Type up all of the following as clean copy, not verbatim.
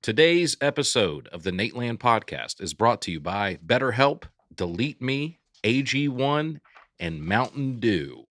Today's episode of the Nateland podcast is brought to you by BetterHelp, Delete Me, AG1, and Mountain Dew.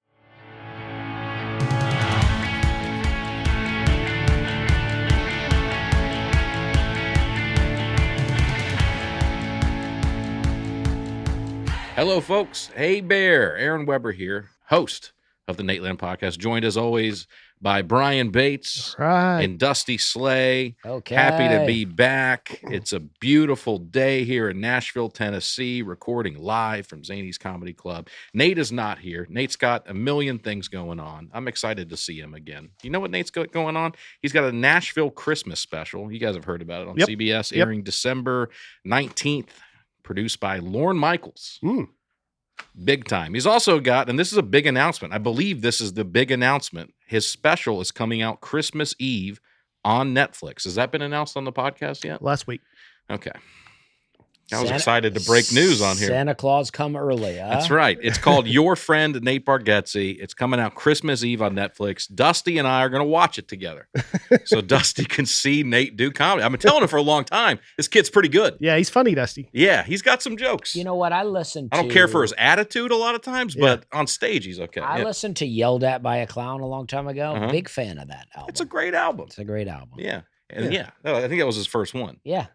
Hello, folks. Hey, Bear. Aaron Weber here, host of the Nateland podcast, joined as always by Brian Bates and Dusty Slay. Okay. Happy to be back. It's a beautiful day here in Nashville, Tennessee, recording live from Zany's Comedy Club. Nate is not here. Nate's got a million things going on. I'm excited to see him again. You know what Nate's got going on? He's got a Nashville Christmas special. You guys have heard about it on CBS, airing December 19th, produced by Lorne Michaels. Big time. He's also got, and this is a big announcement, I believe this is the big announcement, his special is coming out Christmas Eve on Netflix. Has that been announced on the podcast yet? Last week. Okay. I was excited to break news on here. Santa Claus come early, huh? That's right. It's called Your Friend, Nate Bargatze. It's coming out Christmas Eve on Netflix. Dusty and I are going to watch it together. So Dusty can see Nate do comedy. I've been telling him for a long time, this kid's pretty good. Yeah, he's funny, Dusty. Yeah, he's got some jokes. You know what? I don't care for his attitude a lot of times, but on stage he's okay. I listened to Yelled At by a Clown a long time ago. Big fan of that album. It's a great album. It's a great album. Yeah. And I think that was his first one. Yeah.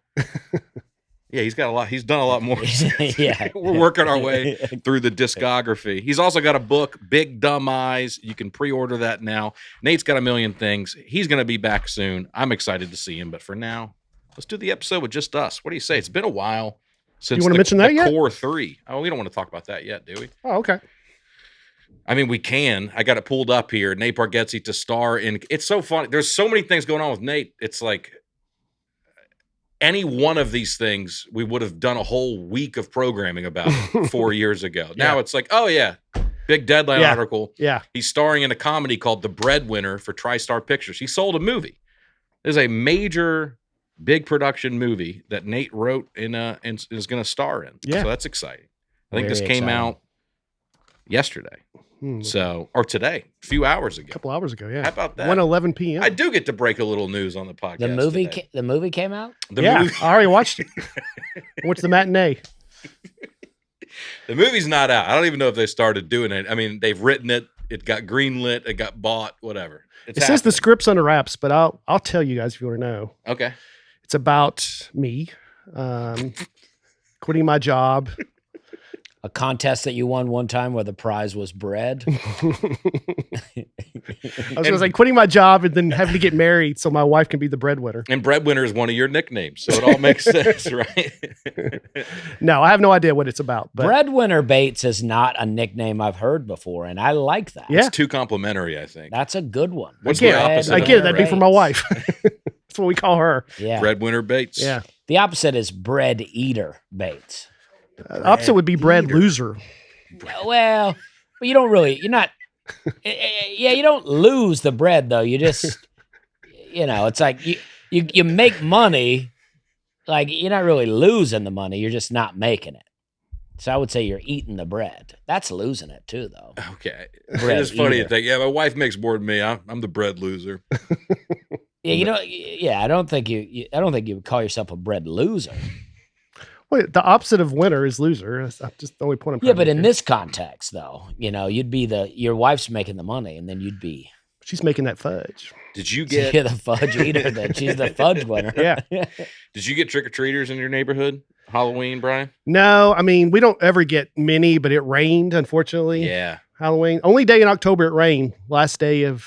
Yeah, he's got a lot. He's done a lot more. Yeah. We're working our way through the discography. He's also got a book, Big Dumb Eyes. You can pre-order that now. Nate's got a million things. He's going to be back soon. I'm excited to see him. But for now, let's do the episode with just us. What do you say? It's been a while since you want to mention that yet? Core 3. Oh, we don't want to talk about that yet, do we? Oh, okay. I mean, we can. I got it pulled up here. Nate Bargatze to star in. It's so funny. There's so many things going on with Nate. It's like any one of these things, we would have done a whole week of programming about 4 years ago. Now it's like, oh, yeah, big deadline article. Yeah. He's starring in a comedy called The Breadwinner for TriStar Pictures. He sold a movie. There's a major, big production movie that Nate wrote and is going to star in. Yeah. So that's exciting. I think this came out yesterday. Or today, a few hours ago. A couple hours ago, yeah. How about that? 1:11 p.m. I do get to break a little news on the podcast. The movie came out? The movie. I already watched it. What's the matinee? The movie's not out. I don't even know if they started doing it. I mean, they've written it. It got greenlit. It got bought. Whatever. It says the script's under wraps, but I'll tell you guys if you want to know. Okay. It's about me quitting my job. A contest that you won one time where the prize was bread. I was going to say quitting my job and then having to get married so my wife can be the breadwinner. And breadwinner is one of your nicknames, so it all makes sense, right? No, I have no idea what it's about. But Breadwinner Bates is not a nickname I've heard before, and I like that. Yeah. It's too complimentary, I think. That's a good one. What's the opposite? I get it. That'd be for my wife. That's what we call her. Yeah. Breadwinner Bates. Yeah. The opposite is bread eater Bates. Opposite would be bread loser. Well, but you don't really, you're not, you don't lose the bread though. You just, it's like you make money, like you're not really losing the money. You're just not making it. So I would say you're eating the bread. That's losing it too though. Okay. Bread it is funny eater. to think, my wife makes more than me. I'm the bread loser. I don't think you would call yourself a bread loser. Well, the opposite of winner is loser. That's just the only point I'm Yeah, but in this context, though, you'd be your wife's making the money, and then you'd be. She's making that fudge. Did you get? You're the fudge eater. Then she's the fudge winner. Yeah. Did you get trick or treaters in your neighborhood Halloween, Brian? No, I mean we don't ever get many, but it rained unfortunately. Yeah. Halloween, only day in October it rained. Last day of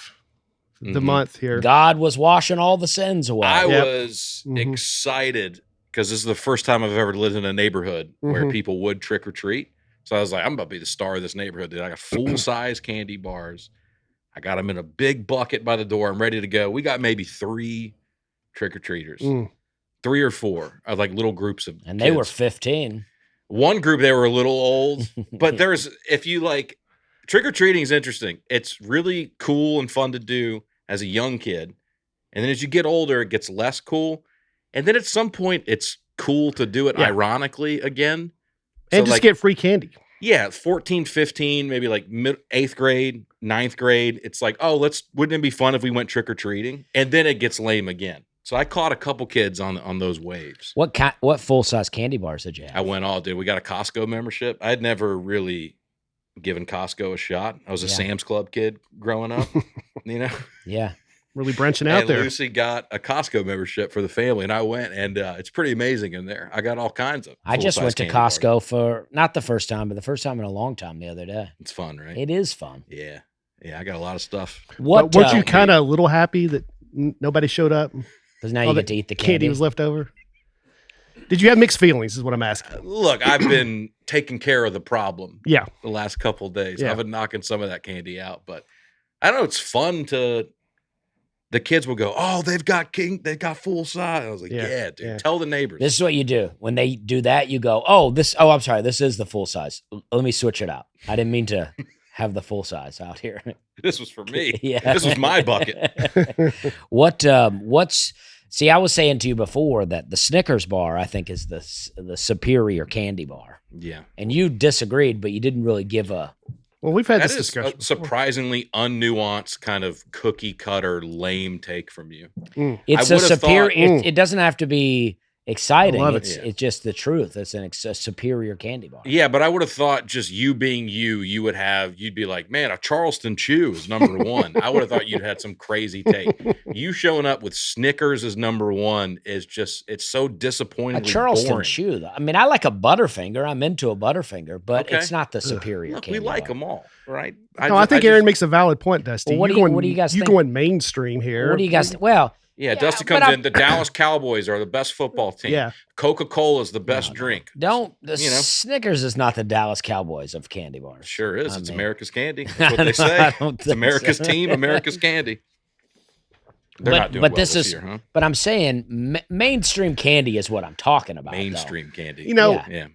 the month here. God was washing all the sins away. I was excited. Because this is the first time I've ever lived in a neighborhood where people would trick or treat. So I was like, I'm about to be the star of this neighborhood, dude. I got full-size candy bars. I got them in a big bucket by the door. I'm ready to go. We got maybe 3 trick-or-treaters. 3 or 4 of like little groups of And kids. they were 15. One group, they were a little old. But if you like, trick-or-treating is interesting. It's really cool and fun to do as a young kid. And then as you get older, it gets less cool. And then at some point, it's cool to do it ironically again. And just get free candy. Yeah, 14, 15, maybe like 8th grade, 9th grade. It's like, wouldn't it be fun if we went trick-or-treating? And then it gets lame again. So I caught a couple kids on those waves. What full size candy bars did you have? I went all, dude. We got a Costco membership. I had never really given Costco a shot. I was a Sam's Club kid growing up, you know? Yeah. Really branching out and there. Lucy got a Costco membership for the family, and I went, and it's pretty amazing in there. I got all kinds of. I just went to candy bars. Costco for not the first time, but the first time in a long time the other day. It's fun, right? It is fun. Yeah. I got a lot of stuff. But weren't you kind of a little happy that nobody showed up? Because now you get to eat the candy was left over. Did you have mixed feelings? Is what I'm asking. Look, I've been taking care of the problem. Yeah. The last couple of days, Yeah. I've been knocking some of that candy out, but I don't know. It's fun to. The kids will go, oh, they've got full size. I was like, yeah dude. Yeah. Tell the neighbors. This is what you do. When they do that, you go, I'm sorry, this is the full size. Let me switch it out. I didn't mean to have the full size out here. This was for me. Yeah. This was my bucket. See, I was saying to you before that the Snickers bar, I think, is the superior candy bar. Yeah. And you disagreed, but you didn't really give a. Well, we've had That this is discussion. a surprisingly unnuanced kind of cookie cutter lame take from you. It's I a would've superior. thought- It doesn't have to be exciting. I love it. It's just the truth. It's a superior candy bar. Yeah, but I would have thought just you being you'd be like, man, a Charleston Chew is number one. I would have thought you'd had some crazy take. You showing up with Snickers as number one is just, it's so A disappointingly Charleston boring. Chew, though. I mean, I like a Butterfinger. I'm into a Butterfinger, but Okay. it's not the superior Look, candy we like bar. them all, right? I think Aaron makes a valid point, Dusty. Well, what do you guys You think? going mainstream here? What do you guys? Well, Yeah, Yeah, Dusty but comes in. The Dallas Cowboys are the best football team. Yeah. Coca-Cola is the best drink. Snickers is not the Dallas Cowboys of candy bars. Sure is. I It's mean- America's candy. That's what they say. I don't It's think America's so. team, America's candy. They're not doing but well this this is. year, huh? But I'm saying mainstream candy is what I'm talking about. though. Mainstream candy. You know, Yeah. Yeah.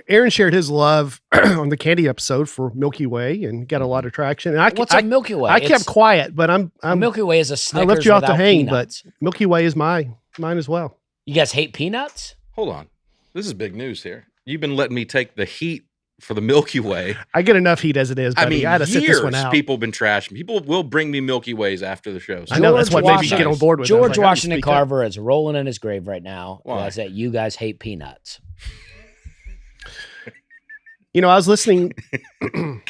Aaron shared his love on the candy episode for Milky Way and got a lot of traction. And What's a Milky Way? I kept quiet, but I'm Milky Way is a Snickers left you off to without hang, peanuts. but Milky Way is mine as well. You guys hate peanuts? Hold on. This is big news here. You've been letting me take the heat for the Milky Way. I get enough heat as it is, buddy. I mean, I had to sit this one out. people have been trashing. People will bring me Milky Ways after the show. I know that's George what maybe you Washington- get on board with. I was George like, I need to Washington speak up. Carver is rolling in his grave right now. Why? That you guys hate peanuts. You know, I was listening. I don't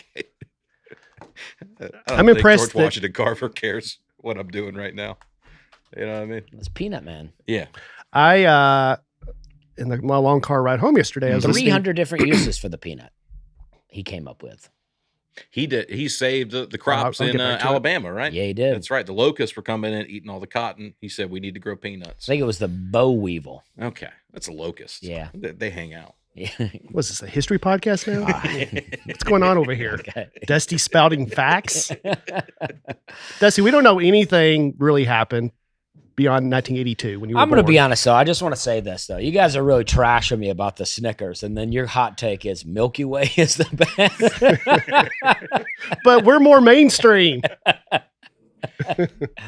I'm think impressed George that- Washington Carver cares what I'm doing right now. You know what I mean? It's Peanut Man. Yeah. I in my long car ride home yesterday, I was listening. 300 different uses for the peanut he came up with. He did. He saved the crops I'll in get back to it. Alabama, right? Yeah, he did. That's right. The locusts were coming in, eating all the cotton. He said, we need to grow peanuts. I think it was the boll weevil. Okay. That's a locust. Yeah. They hang out. Yeah. Was this a history podcast now? Ah. What's going on over here? Okay. Dusty spouting facts. Dusty, we don't know anything really happened beyond 1982 when you were I'm going to born. be honest, though. I just want to say this, though. You guys are really trashing me about the Snickers, and then your hot take is Milky Way is the best. But we're more mainstream.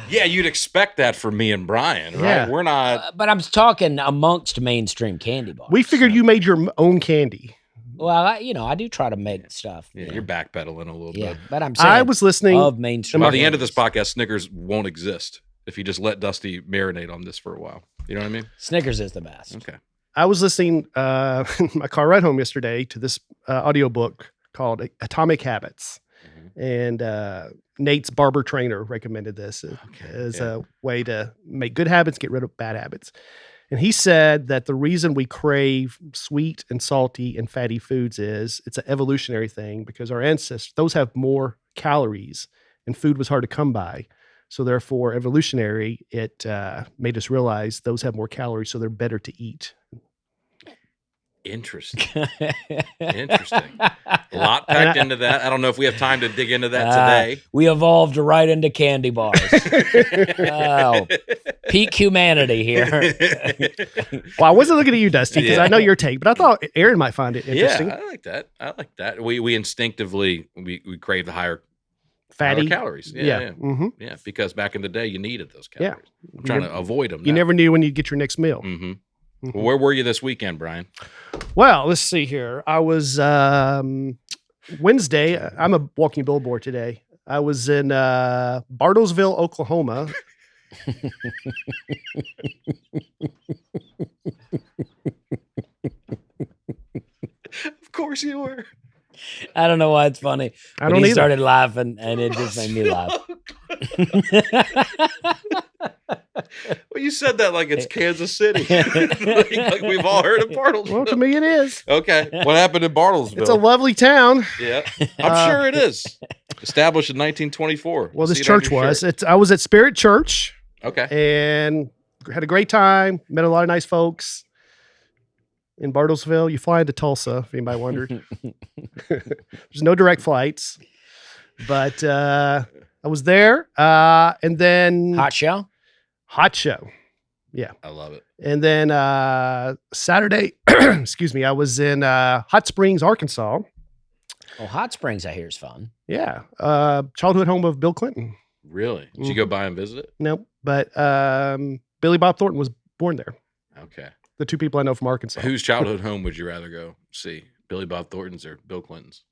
Yeah, you'd expect that from me and Brian, right? Yeah. We're not. But I'm talking amongst mainstream candy bars. We figured you made your own candy. Well, I do try to make stuff. Yeah, you you're know. backpedaling a little Yeah, bit. but I'm saying I was listening. of mainstream. By the end of this candies. podcast, Snickers won't exist if you just let Dusty marinate on this for a while. You know what I mean? Snickers is the best. Okay. I was listening in my car ride home yesterday to this audiobook called Atomic Habits. And Nate's barber trainer recommended this as a way to make good habits, get rid of bad habits. And he said that the reason we crave sweet and salty and fatty foods is it's an evolutionary thing because our ancestors, those have more calories and food was hard to come by. So therefore, evolutionary, it made us realize those have more calories, so they're better to eat. Interesting. Interesting. A lot packed into that. I don't know if we have time to dig into that today. We evolved right into candy bars. Wow. Peak humanity here. Well, I wasn't looking at you, Dusty, because I know your take, but I thought Aaron might find it interesting. Yeah, I like that. I like that. We instinctively we crave the higher Fatty calories. Yeah. Yeah. Mm-hmm. Yeah, because back in the day you needed those Yeah. calories. I'm trying to avoid them. You never knew when you'd get your next meal. Mm-hmm. Mhm. Well, where were you this weekend, Brian? Well, let's see here. I was Wednesday. I'm a walking billboard today. I was in Bartlesville, Oklahoma, Of course you were. I don't know why it's funny. I But don't he either. started laughing, and it just made me laugh. Well, you said that like it's Kansas City. like we've all heard of Bartlesville. Well, to me, it is. Okay. What happened in Bartlesville? It's a lovely town. Yeah. I'm sure it is. Established in 1924. Well, I this see it on church your was. shirt. I was at Spirit Church Okay. and had a great time. Met a lot of nice folks in Bartlesville. You fly into Tulsa, if anybody wondered. There's no direct flights, but I was there. And then Hot show? Hot show. I love it. And then Saturday, excuse me, I was in Hot Springs, Arkansas. Oh, Hot Springs, I hear, is fun. Yeah. Childhood home of Bill Clinton. Really? Did you go by and visit it? Nope. But Billy Bob Thornton was born there. Okay. The two people I know from Arkansas. Whose childhood home would you rather go see? Billy Bob Thornton's or Bill Clinton's?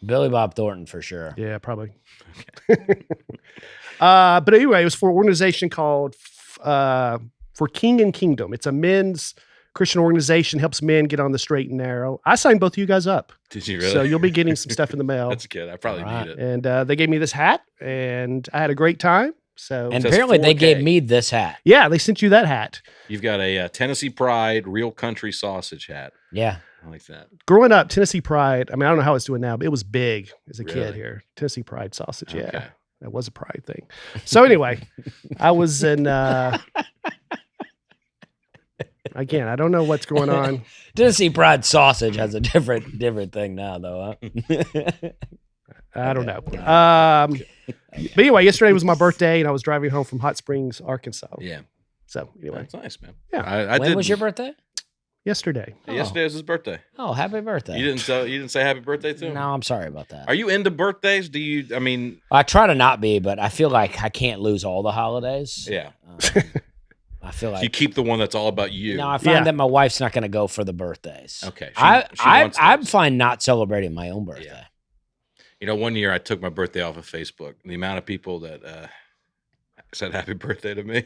Billy Bob Thornton, for sure. Yeah, probably. But anyway, it was for an organization called For King and Kingdom. It's a men's Christian organization, helps men get on the straight and narrow. I signed both of you guys up. Did you really? So you'll be getting some stuff in the mail. That's good. I probably All right. need it. And they gave me this hat, and I had a great time. So And says apparently they 4K. gave me this hat. yeah, they sent you that hat. You've got a Tennessee Pride real country sausage hat. Yeah. I like that. Growing up, Tennessee Pride, I mean, I don't know how it's doing now, but it was big as a Really? kid here. Tennessee Pride sausage, yeah. Okay. That was a pride thing. So anyway, I was in again, I don't know what's going on. Tennessee Pride sausage has a different thing now, though. Huh? I don't know. But anyway, yesterday was my birthday and I was driving home from Hot Springs, Arkansas. Yeah. So anyway, That's nice, man. Yeah. I When did. was your birthday? yesterday. Yesterday was his birthday. Oh, happy birthday. You didn't say happy birthday to him? No, I'm sorry about that. Are you into birthdays? Do you? I mean, I try to not be, but I feel like I can't lose all the holidays. yeah. I feel like You keep the one that's all about you. no, I find Yeah. that my wife's not going to go for the birthdays. Okay, she I'm wants those. fine not celebrating my own birthday. Yeah. You know, one year I took my birthday off of Facebook. The amount of people that said happy birthday to me,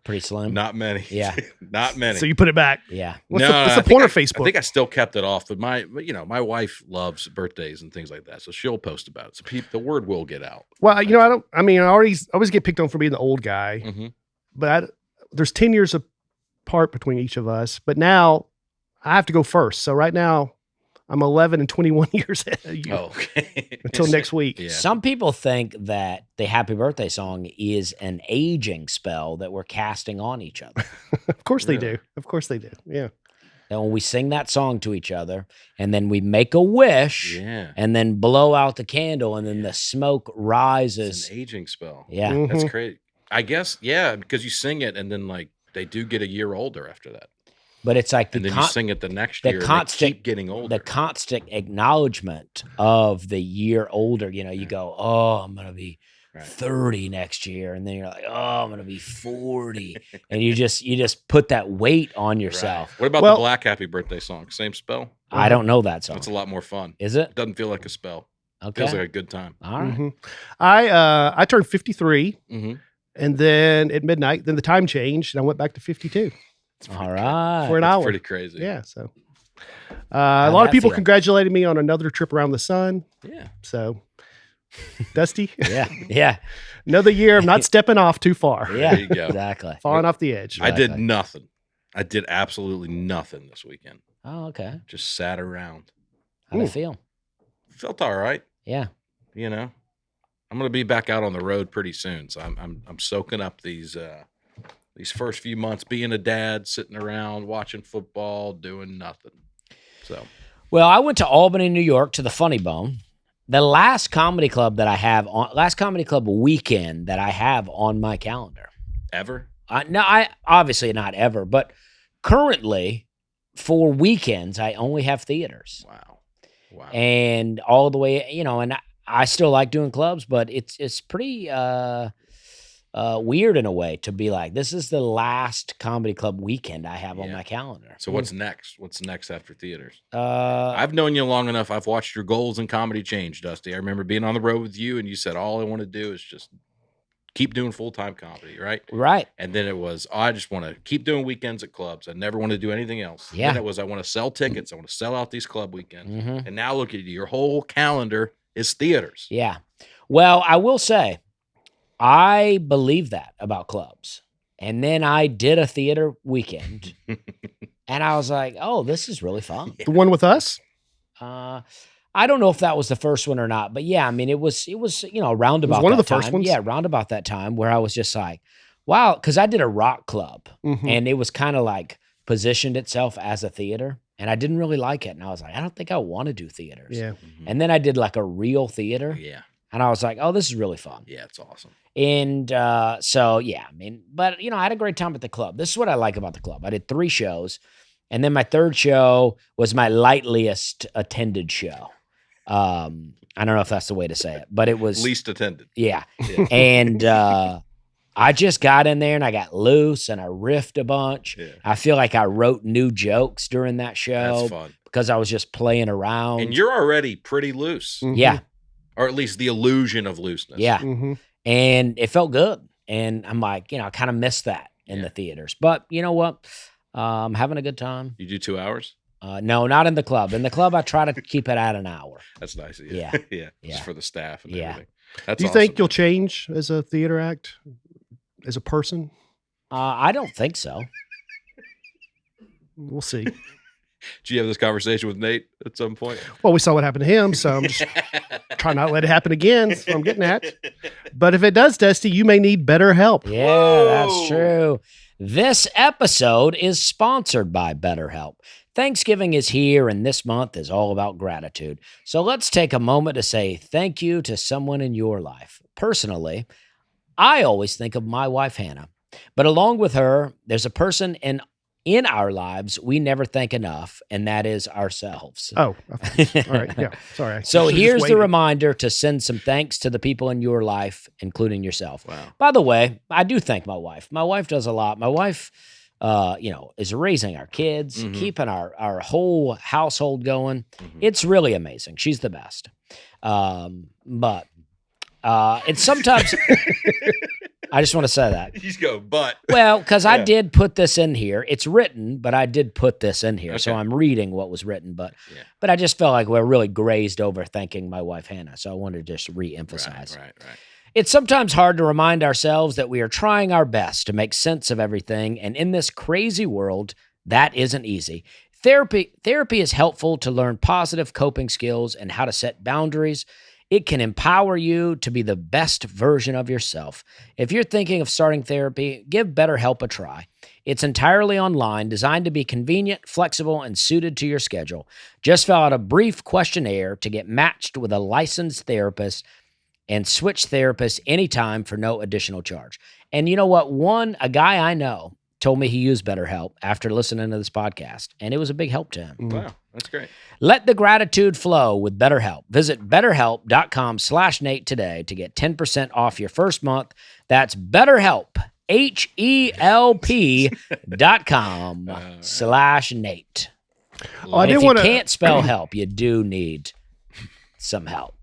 Pretty slim. not many. Yeah. Not many. So you put it back. Yeah. What's No, the, what's I the think point of I Facebook? think I still kept it off, but my wife loves birthdays and things like that, so she'll post about it. So the word will get out. Well, I always get picked on for being the old guy, Mm-hmm. but there's 10 years apart between each of us. But now I have to go first. So right now I'm 11 and 21 years ahead of you Oh, okay. until next week. Yeah. Some people think that the happy birthday song is an aging spell that we're casting on each other. Of course they Really? do. Of course they do. Yeah. And when we sing that song to each other and then we make a wish Yeah. and then blow out the candle and then the smoke It's rises. an aging spell. Yeah. Mhm. That's great. I guess, yeah, because you sing it and then like they do get a year older after that. But it's like And the, then you sing it the next the year constant- and they keep getting older. the constant acknowledgement of the year older. You know, you go, oh, I'm going to be Right. 30 next year. And then you're like, oh, I'm going to be 40. And you just put that weight on Right. yourself. What about Well- the Black Happy Birthday song? Same spell? I don't know that song. It's a lot more fun. Is it? It doesn't feel like a spell. Okay. Feels like a good time. All right. Mhm. I turned 53 Mm-hmm. and then at midnight, then the time changed and I went back to 52 All right. for an That's hour. pretty crazy. Yeah. So a How'd lot of that people feel? congratulated me on another trip around the sun. Yeah. So Dusty, Yeah. Yeah. another year of not stepping off too far, Yeah. There you go. Exactly. falling off the edge. I did Exactly. nothing. I did absolutely nothing this weekend. Oh, okay. Just sat around. How'd it Ooh. feel? Felt all right. Yeah. You know, I'm gonna be back out on the road pretty soon, so I'm soaking up these first few months being a dad, sitting around watching football, doing nothing. So Well, I went to Albany, New York to the Funny Bone. The last comedy club weekend that I have on my calendar. ever? No, I obviously not ever, but currently for weekends I only have theaters, Wow. and all the way, you know, and I still like doing clubs, but it's pretty weird in a way to be like, this is the last comedy club weekend I have on Yeah. my calendar. So what's next? What's next after theaters? Uh, I've known you long enough. I've watched your goals in comedy change, Dusty. I remember being on the road with you, and you said all I want to do is just keep doing full-time comedy, right? Right. And then it was, I just want to keep doing weekends at clubs. I never want to do anything else. Yeah. Then it was, I want to sell tickets. I want to sell out these club weekends. Mhm. And now look at you. Your whole calendar is theaters. Yeah. Well, I will say, I believe that about clubs. And then I did a theater weekend, and I was like, oh, this is really fun. The one with us? I don't know if that was the first one or not, but yeah, I mean, it was, around about one of that the first time. ones? Yeah, round about that time where I was just like, wow, because I did a rock club, Mhm. and it was kind of like positioned itself as a theater, and I didn't really like it. And I was like, I don't think I want to do theaters. Yeah. And then I did like a real theater, Yeah. and I was like, oh, this is really fun. Yeah, it's awesome. And so, yeah, I mean, but, I had a great time at the club. This is what I like about the club. I did 3 shows, and then my 3rd show was my lightliest attended show. I don't know if that's the way to say it, but it was Least attended. Yeah. Yeah. And I just got in there and I got loose and I riffed a bunch. Yeah. I feel like I wrote new jokes during that That's show fun. because I was just playing around. And you're already pretty loose, Mhm. Yeah. or at least the illusion of looseness. Yeah. Mhm. And it felt good. And I'm like, I kind of missed that in Yeah. the theaters. But you know what? I'm having a good time. You do 2 hours? No, not in the club. In the club, I try to keep it at an hour. That's nice. Yeah. Yeah. Yeah. Just for the staff and Yeah. everything. That's Do you awesome. think you'll change as a theater act, as a person? I don't think so. We'll see. Did you have this conversation with Nate at some point? Well, we saw what happened to him, so I'm just trying not to let it happen again. That's what I'm getting at. But if it does, Dusty, you may need better help. Yeah, that's Whoa. true. This episode is sponsored by BetterHelp. Thanksgiving is here, and this month is all about gratitude. So let's take a moment to say thank you to someone in your life. Personally, I always think of my wife, Hannah. But along with her, there's a person in our lives we never thank enough, and that is ourselves. Oh, all right. Yeah. Sorry. So Should've just here's the waited. reminder to send some thanks to the people in your life, including yourself. Wow. By the way, I do thank my wife. My wife does a lot. My wife, is raising our kids, Mhm. keeping our whole household going. Mhm. It's really amazing. She's the best. But it's sometimes, I just want to say that. You just go, but. Well, because I Yeah. did put this in here. It's written, but I did put this in here. So Okay. I'm reading what was written. But Yeah. but I just felt like we're really grazed over thanking my wife, Hannah. So I wanted to just re-emphasize. Right. It's sometimes hard to remind ourselves that we are trying our best to make sense of everything. And in this crazy world, that isn't easy. Therapy is helpful to learn positive coping skills and how to set boundaries. It can empower you to be the best version of yourself. If you're thinking of starting therapy, give BetterHelp a try. It's entirely online, designed to be convenient, flexible, and suited to your schedule. Just fill out a brief questionnaire to get matched with a licensed therapist and switch therapists anytime for no additional charge. And you know what? A guy I know told me he used BetterHelp after listening to this podcast, and it was a big help to him. Wow. That's great. Let the gratitude flow with BetterHelp. Visit betterhelp.com/Nate today to get 10% off your first month. That's BetterHelp, HELP.com/Nate. Oh, I And did if you wanna- can't spell help, you do need some help.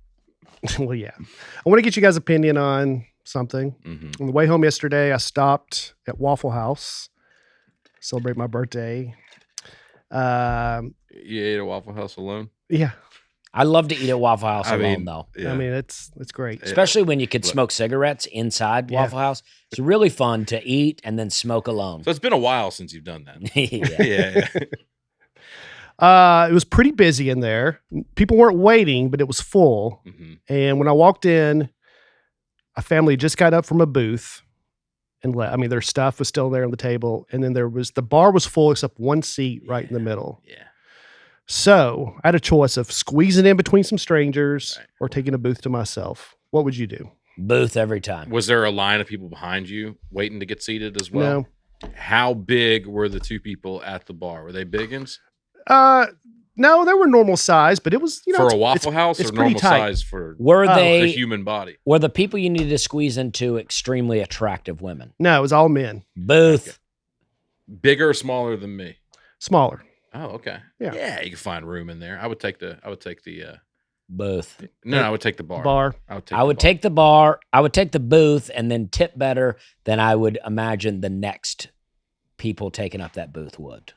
Well, yeah. I want to get you guys' opinion on something. Mhm. On the way home yesterday, I stopped at Waffle House, celebrate my birthday. You ate at Waffle House alone? Yeah, I love to eat at Waffle House I alone, mean, though. yeah. I mean it's great. Yeah. Especially when you could Look. smoke cigarettes inside Yeah. Waffle House. It's really fun to eat and then smoke alone. So it's been a while since you've done that. Yeah. Yeah. It was pretty busy in there. People weren't waiting, but it was full. Mhm. And when I walked in, a family just got up from a booth and left. I mean, their stuff was still there on the table, and then the bar was full except one seat right in the middle. Yeah. So I had a choice of squeezing in between some strangers Right. or taking a booth to myself. What would you do? Booth every time. Was there a line of people behind you waiting to get seated as well? How big were the 2 people at the bar? Were they biggins? No, they were normal size, but it was For a Waffle House it's or pretty normal tight. size for Were Oh, the they human body? were the people you needed to squeeze into extremely attractive women? No, it was all men, Booth. Bigger or smaller than me? smaller. Oh, okay. Yeah. Yeah, you can find room in there. I would take the Booth. No, I would take the bar. Bar. I would take the bar. I would take the booth and then tip better than I would imagine the next people taking up that booth would.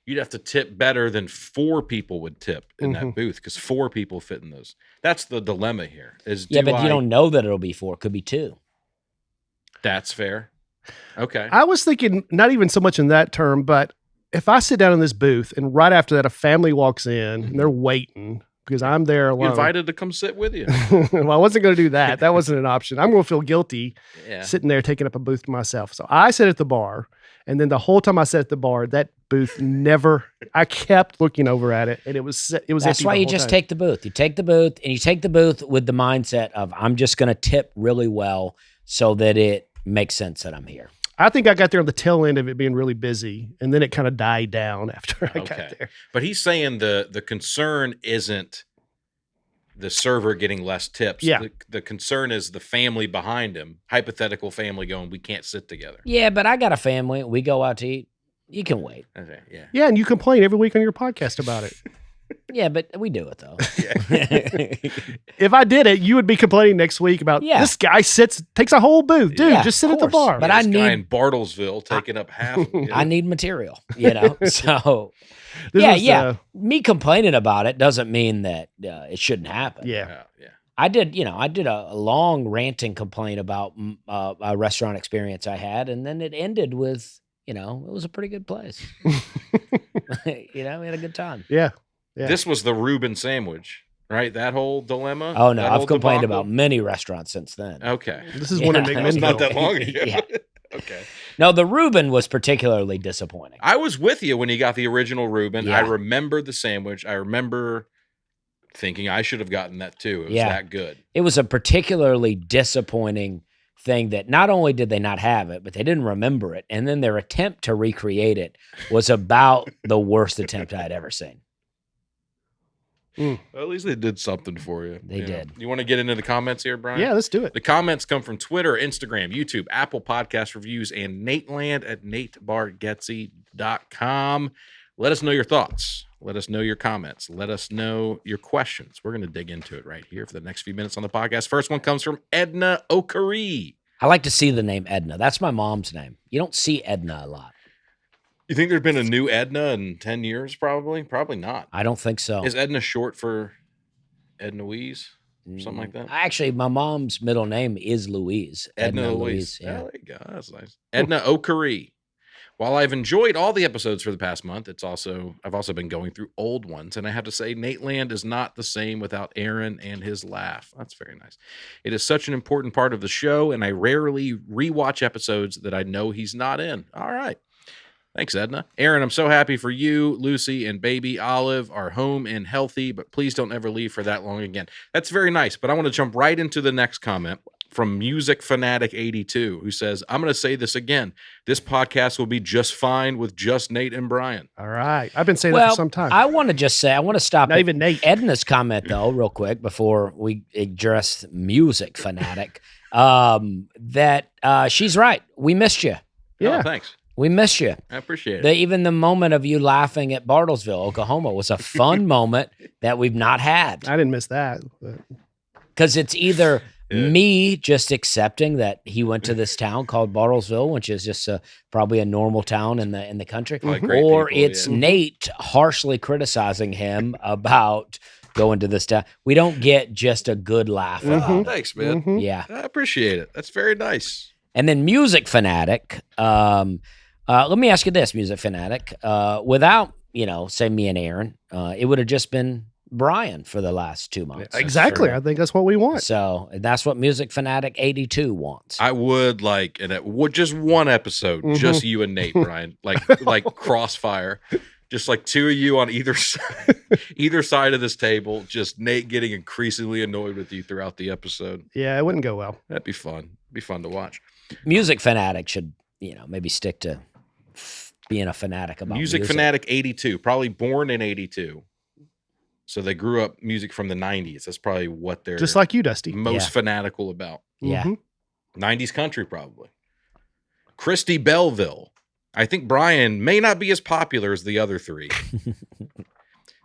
You'd have to tip better than 4 people would tip in that booth because 4 people fit in those. That's the dilemma here. But you don't know that it'll be 4. It could be 2. That's fair. Okay. I was thinking not even so much in that term, but if I sit down in this booth and right after that a family walks in and they're waiting because I'm there alone. You invited to come sit with you. Well, I wasn't going to do that. That wasn't an option. I'm going to feel guilty sitting there taking up a booth to myself. So I sat at the bar, and then the whole time I sat at the bar, that booth I kept looking over at it, and it was That's why you just take the booth. You take the booth, and you take the booth with the mindset of, I'm just going to tip really well so that it makes sense that I'm here. I think I got there on the tail end of it being really busy, and then it kind of died down after I got there. But he's saying the concern isn't the server getting less tips. Yeah. The concern is the family behind him, hypothetical family going, we can't sit together. Yeah, but I got a family. We go out to eat. You can wait. Okay, yeah. Yeah, and you complain every week on your podcast about it. Yeah, but we do it, though. If I did it, you would be complaining next week about this guy takes a whole booth. Dude, just sit at the bar. But I need guy in Bartlesville taking up half. I need material, So, me complaining about it doesn't mean that it shouldn't happen. Yeah. I did a long ranting complaint about a restaurant experience I had, and then it ended with, it was a pretty good place. We had a good time. Yeah. This was the Reuben sandwich, right? That whole dilemma? Oh, no. I've complained about many restaurants since then. Okay. This is one of McMinnville. Not that long ago. Okay. No, the Reuben was particularly disappointing. I was with you when you got the original Reuben. Yeah. I remember the sandwich. I remember thinking I should have gotten that too. It was that good. It was a particularly disappointing thing that not only did they not have it, but they didn't remember it. And then their attempt to recreate it was about the worst attempt I'd ever seen. Well, at least they did something for you. They did. You want to get into the comments here, Brian? Yeah, let's do it. The comments come from Twitter, Instagram, YouTube, Apple Podcast Reviews, and Nateland at natebargatze.com. Let us know your thoughts. Let us know your comments. Let us know your questions. We're going to dig into it right here for the next few minutes on the podcast. First one comes from Edna Okari. I like to see the name Edna. That's my mom's name. You don't see Edna a lot. You think there's been a new Edna in 10 years, probably? Probably not. I don't think so. Is Edna short for Edna Louise? Or something like that? Actually, my mom's middle name is Louise. Edna Louise. Yeah. Oh, there you go. That's nice. Edna Okari. While I've enjoyed all the episodes for the past month, I've also been going through old ones, and I have to say, Nateland is not the same without Aaron and his laugh. That's very nice. It is such an important part of the show, and I rarely rewatch episodes that I know he's not in. All right. Thanks, Edna. Aaron, I'm so happy for you. Lucy and baby Olive are home and healthy, but please don't ever leave for that long again. That's very nice, but I want to jump right into the next comment from Music Fanatic 82, who says, I'm going to say this again. This podcast will be just fine with just Nate and Brian. All right. I've been saying that for some time. I want to stop Not even Nate. Edna's comment, though, real quick, before we address Music Fanatic, that she's right. We missed you. Yeah. Oh, thanks. We miss you. I appreciate it. Even the moment of you laughing at Bartlesville, Oklahoma, was a fun moment that we've not had. I didn't miss that. Because it's either me just accepting that he went to this town called Bartlesville, which is just probably a normal town in the country, or it's Nate harshly criticizing him about going to this town. We don't get just a good laugh. Oh, thanks, man. Yeah. I appreciate it. That's very nice. And then Music Fanatic, let me ask you this, Music Fanatic. Without, say me and Aaron, it would have just been Brian for the last 2 months. Exactly. I think that's what we want. So that's what Music Fanatic 82 wants. I would like, and it would just one episode, just you and Nate, Brian, like Crossfire, just like two of you on either side of this table, just Nate getting increasingly annoyed with you throughout the episode. Yeah, it wouldn't go well. That'd be fun. It'd be fun to watch. Music Fanatic should, maybe stick to being a fanatic about music. Fanatic 82, probably born in 82. So they grew up music from the 90s. That's probably what they're just like you, Dusty. Most fanatical about. Yeah. 90s country, probably. Christy Belleville. I think Brian may not be as popular as the other three.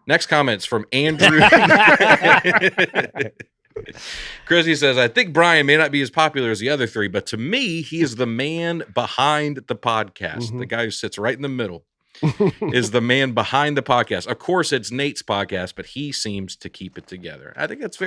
Next comment's from Andrew. Chrissy says, I think Brian may not be as popular as the other three, but to me, he is the man behind the podcast. The guy who sits right in the middle is the man behind the podcast. Of course, it's Nate's podcast, but he seems to keep it together. I think that's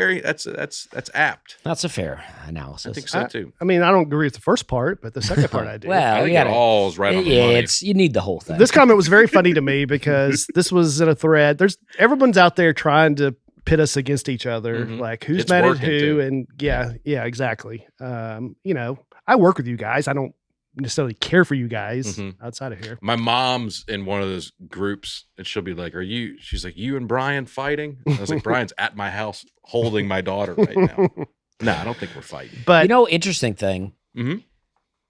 apt. That's a fair analysis. I think so too. I mean, I don't agree with the first part, but the second part I do. Well, I think it all's right on the money. You need the whole thing. This comment was very funny to me because this was in a thread. Everyone's out there trying to pit us against each other, like who's It's mad at working, who, too. and yeah, exactly. You know, I work with you guys. I don't necessarily care for you guys outside of here. My mom's in one of those groups, and she'll be like, she's like, you and Brian fighting? And I was like, Brian's at my house holding my daughter right now. No, I don't think we're fighting. But interesting thing. Who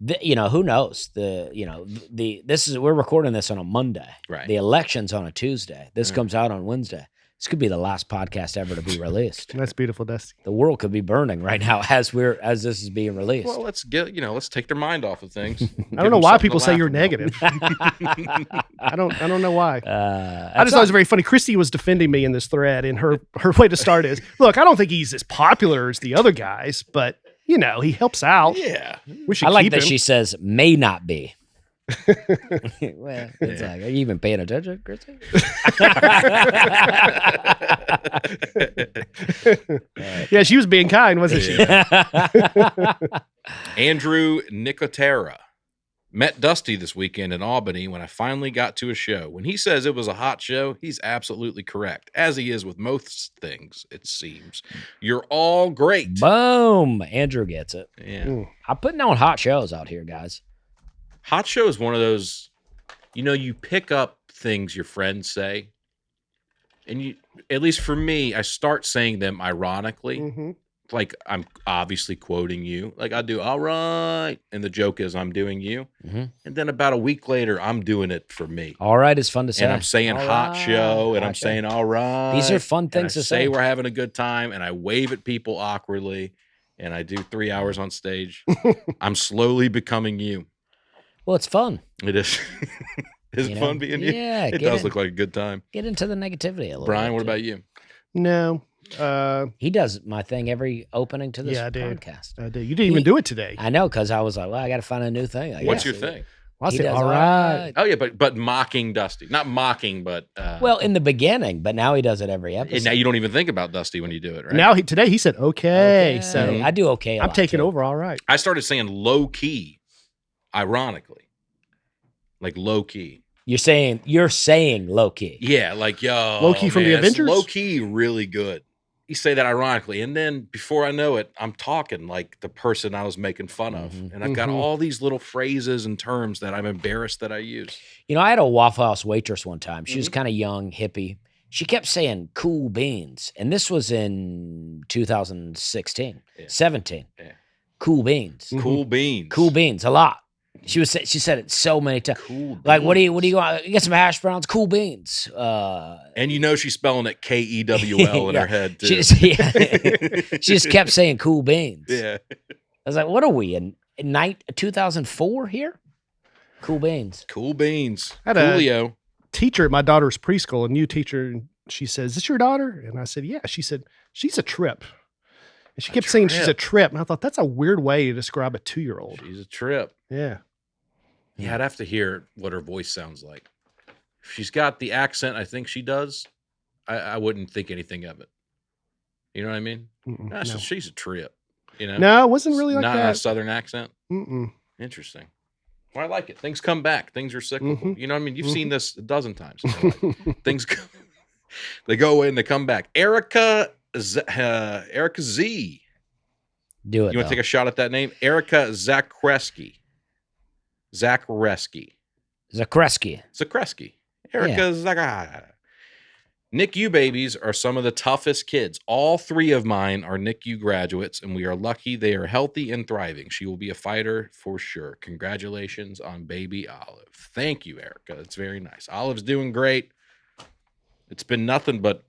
knows? We're recording this on a Monday. Right. The election's on a Tuesday. This comes out on Wednesday. This could be the last podcast ever to be released. That's beautiful, Dusty. The world could be burning right now as this is being released. Well, let's take their mind off of things. I don't know why people say you're negative. I don't know why. I just thought it was very funny. Christy was defending me in this thread, and her way to start is, look, I don't think he's as popular as the other guys, but you know, he helps out. Yeah. We should I like keep that him. she says may not be. Well, it's like, are you even paying attention, Christy? Yeah, she was being kind, wasn't she? Andrew Nicotera. Met Dusty this weekend in Albany when I finally got to a show. When he says it was a hot show, he's absolutely correct, as he is with most things, it seems. You're all great. Boom. Andrew gets it. Yeah. I'm putting on hot shows out here, guys. Hot show is one of those, you pick up things your friends say, and at least for me, I start saying them ironically. Like I'm obviously quoting you. Like I do, all right. And the joke is I'm doing you. And then about a week later, I'm doing it for me. All right is fun to say. And I'm saying All hot right. show, and Hot I'm show. saying all right. These are fun and things I to say say. we're having a good time, and I wave at people awkwardly, and I do 3 hours on stage. I'm slowly becoming you. Well, it's fun. It is. Is it fun being you? Yeah. It does look like a good time. Get into the negativity a little Brian, bit, what too. about you? No. He does my thing every opening to this Yeah, I do. podcast. I do. You didn't even do it today. I know, because I was like, well, I got to find a new thing. What's your thing? Well, I He said, does all right. Oh yeah, but mocking Dusty, not mocking, but Well, in the beginning, but now he does it every episode. and now you don't even think about Dusty when you do it, right? Now today he said, okay. So I do okay. I'm taking over. All right. I started saying low key, ironically, like low key. You're saying low key. Yeah, like yo, Low key from the man, it's Avengers? Low key, really good. You say that ironically, and then before I know it, I'm talking like the person I was making fun of, and I've got all these little phrases and terms that I'm embarrassed that I use. I had a Waffle House waitress one time. She was kind of young, hippie. She kept saying cool beans. And this was in 2016, 17. Yeah. Cool beans. Cool beans. Cool beans, a lot. She said it so many times. Cool beans. Like, what do you want? You get some hash browns? Cool beans. And she's spelling it Kewl in Yeah. her head too. She just kept saying cool beans. Yeah. I was like, what are we in 2004 here? Cool beans. Cool beans. I had a- Coolio. Teacher at my daughter's preschool, a new teacher, and she says, is this your daughter? And I said, yeah. She said, she's a trip. And she kept saying she's a trip. And I thought, that's a weird way to describe a 2-year-old. She's a trip. Yeah. Yeah, I'd have to hear what her voice sounds like. If she's got the accent I think she does, I wouldn't think anything of it. You know what I mean? No. She's a trip. No, it wasn't really like Not that. a southern accent. Interesting. Well, I like it. Things come back. Things are cyclical. You know what I mean? You've seen this a dozen times. Things go, they go away and they come back. Erica Z. Do it. You want to take a shot at that name? Erica Zakreski. Zakreski. Erica Zakreski. NICU babies are some of the toughest kids. All 3 of mine are NICU graduates, and we are lucky they are healthy and thriving. She will be a fighter for sure. Congratulations on baby Olive. Thank you, Erica. It's very nice. Olive's doing great. It's been nothing but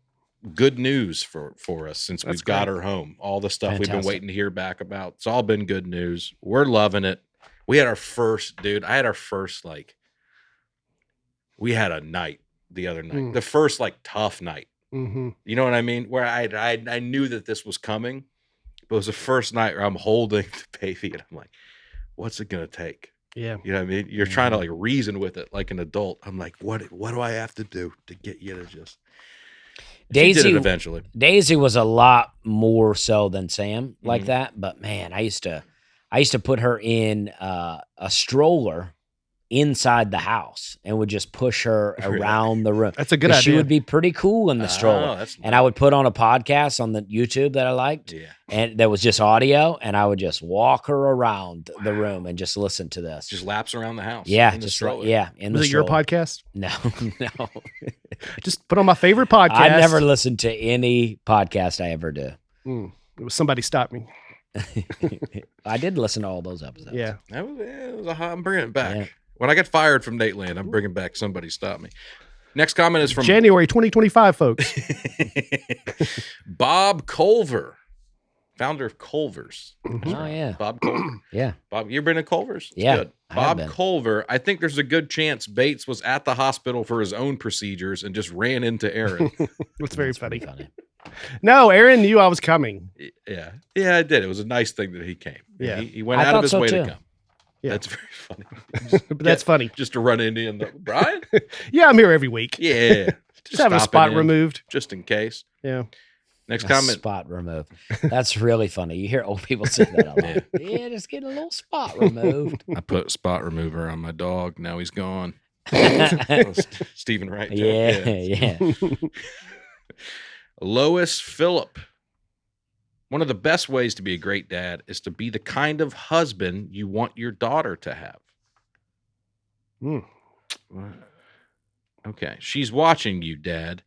good news for us since we've got her home. All the stuff we've been waiting to hear back about. It's all been good news. We're loving it. We had our first, we had a night the other night. The first tough night Mm-hmm. You know what I mean? Where I knew that this was coming, but it was the first night where I'm holding the baby and I'm like, what's it gonna take? Yeah. You know what I mean? You're trying to like reason with it like an adult. I'm like, what do I have to do to get you to just She did it eventually. Daisy was a lot more so than Sam like that, but man, I used to put her in a stroller inside the house and would just push her around the room. That's a good idea. She would be pretty cool in the stroller. And I would put on a podcast on the YouTube that I liked, and that was just audio, and I would just walk her around the room and just listen to this. Just laps around the house. Yeah, in the just stroller. Was it your podcast? No, no. Just put on my favorite podcast. I never listened to any podcast I ever do. It was Somebody Stop Me. I did listen to all those episodes. Yeah. It was a hot. I'm bringing it back. Yeah. When I get fired from Nateland, I'm bringing back Somebody Stop Me. Next comment is from January 2025, folks. Bob Culver, founder of Culver's. Oh, yeah. Bob Culver. Yeah. Bob, you been at Culver's? Yeah. Good. Bob Culver, I think there's a good chance Bates was at the hospital for his own procedures and just ran into Aaron. That's very funny. No, Aaron knew I was coming. Yeah. Yeah, I did. It was a nice thing that he came. Yeah. He went out of his way to come. Yeah. That's very funny. But that's funny. Just to run into you. Brian? Yeah, I'm here every week. Yeah. Just having a spot removed. Just in case. Yeah. Next comment. Spot removed. That's really funny. You hear old people say that a lot. Yeah, just get a little spot removed. I put spot remover on my dog. Now he's gone. Stephen Wright. Yeah. Lois Phillip. One of the best ways to be a great dad is to be the kind of husband you want your daughter to have. Okay. She's watching you, Dad.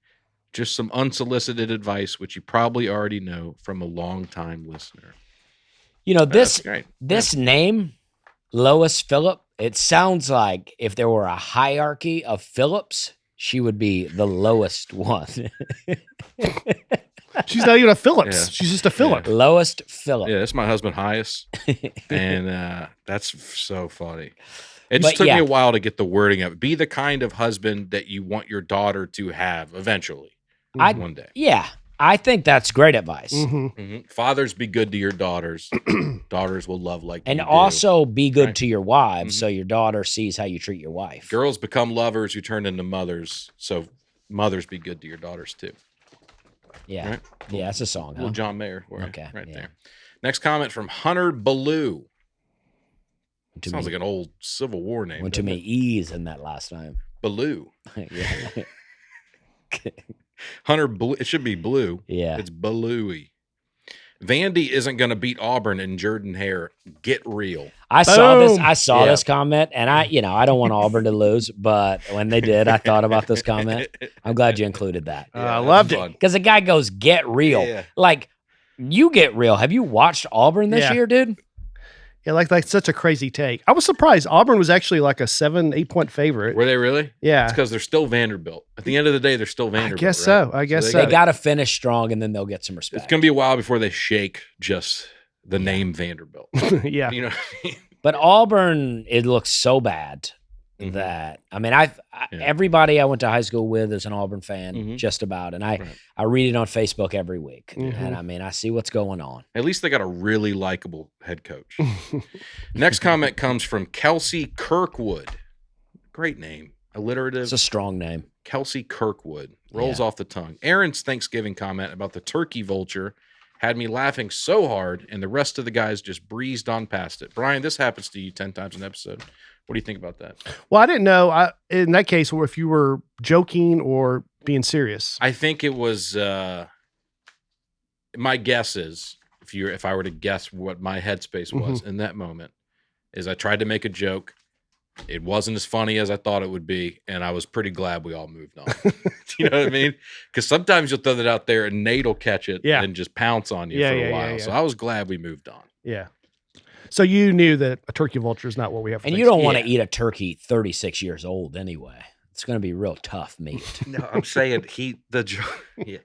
Just some unsolicited advice, which you probably already know from a longtime listener. You know, this name, Lois Phillip, it sounds like if there were a hierarchy of Phillips, she would be the lowest one. She's not even a Phillips. Yeah. She's just a Phillip. Yeah. Lowest Phillip. Yeah, that's my husband, highest. And that's so funny. It just took me a while to get the wording of it. Be the kind of husband that you want your daughter to have eventually. One day. Yeah. I think that's great advice. Fathers, be good to your daughters. Daughters will love like and you also be good to your wives, so your daughter sees how you treat your wife. Girls become lovers who turn into mothers, so mothers be good to your daughters too. Yeah, right? Yeah, that's a song. Well, John Mayer, right yeah. there. Next comment from Hunter Ballou. Sounds like an old Civil War name. Went too many E's in that last name. Ballou. Hunter Blue. It should be Blue. Yeah. It's Balooey. Vandy isn't going to beat Auburn in Jordan Hare. Get real. I saw this comment, and I don't want Auburn to lose, but when they did, I thought about this comment. I'm glad you included that. I loved it. Because the guy goes, get real. Yeah. Like, you get real. Have you watched Auburn this year, dude? Yeah, like such a crazy take. I was surprised. Auburn was actually like a 7-8 point favorite. Were they really? Yeah. It's because they're still Vanderbilt. At the end of the day, they're still Vanderbilt. I guess so. They got to finish strong, and then they'll get some respect. It's going to be a while before they shake just the name Vanderbilt. Yeah. You know what I mean? But Auburn, it looks so bad that, I mean, everybody I went to high school with is an Auburn fan, just about. And I read it on Facebook every week. And I mean, I see what's going on. At least they got a really likable head coach. Next comment comes from Kelsey Kirkwood. Great name. Alliterative. It's a strong name. Kelsey Kirkwood. Rolls off the tongue. Aaron's Thanksgiving comment about the turkey vulture had me laughing so hard, and the rest of the guys just breezed on past it. Brian, this happens to you 10 times an episode. What do you think about that? Well, I didn't know in that case if you were joking or being serious. I think it was. My guess is, if I were to guess what my headspace was in that moment, is I tried to make a joke. It wasn't as funny as I thought it would be, and I was pretty glad we all moved on. You know what I mean? Because sometimes you'll throw that out there, and Nate will catch it and just pounce on you for a while. Yeah. So I was glad we moved on. Yeah. So you knew that a turkey vulture is not what we have. And you don't want to eat a turkey 36 years old anyway. It's going to be real tough meat. No, I'm saying yeah,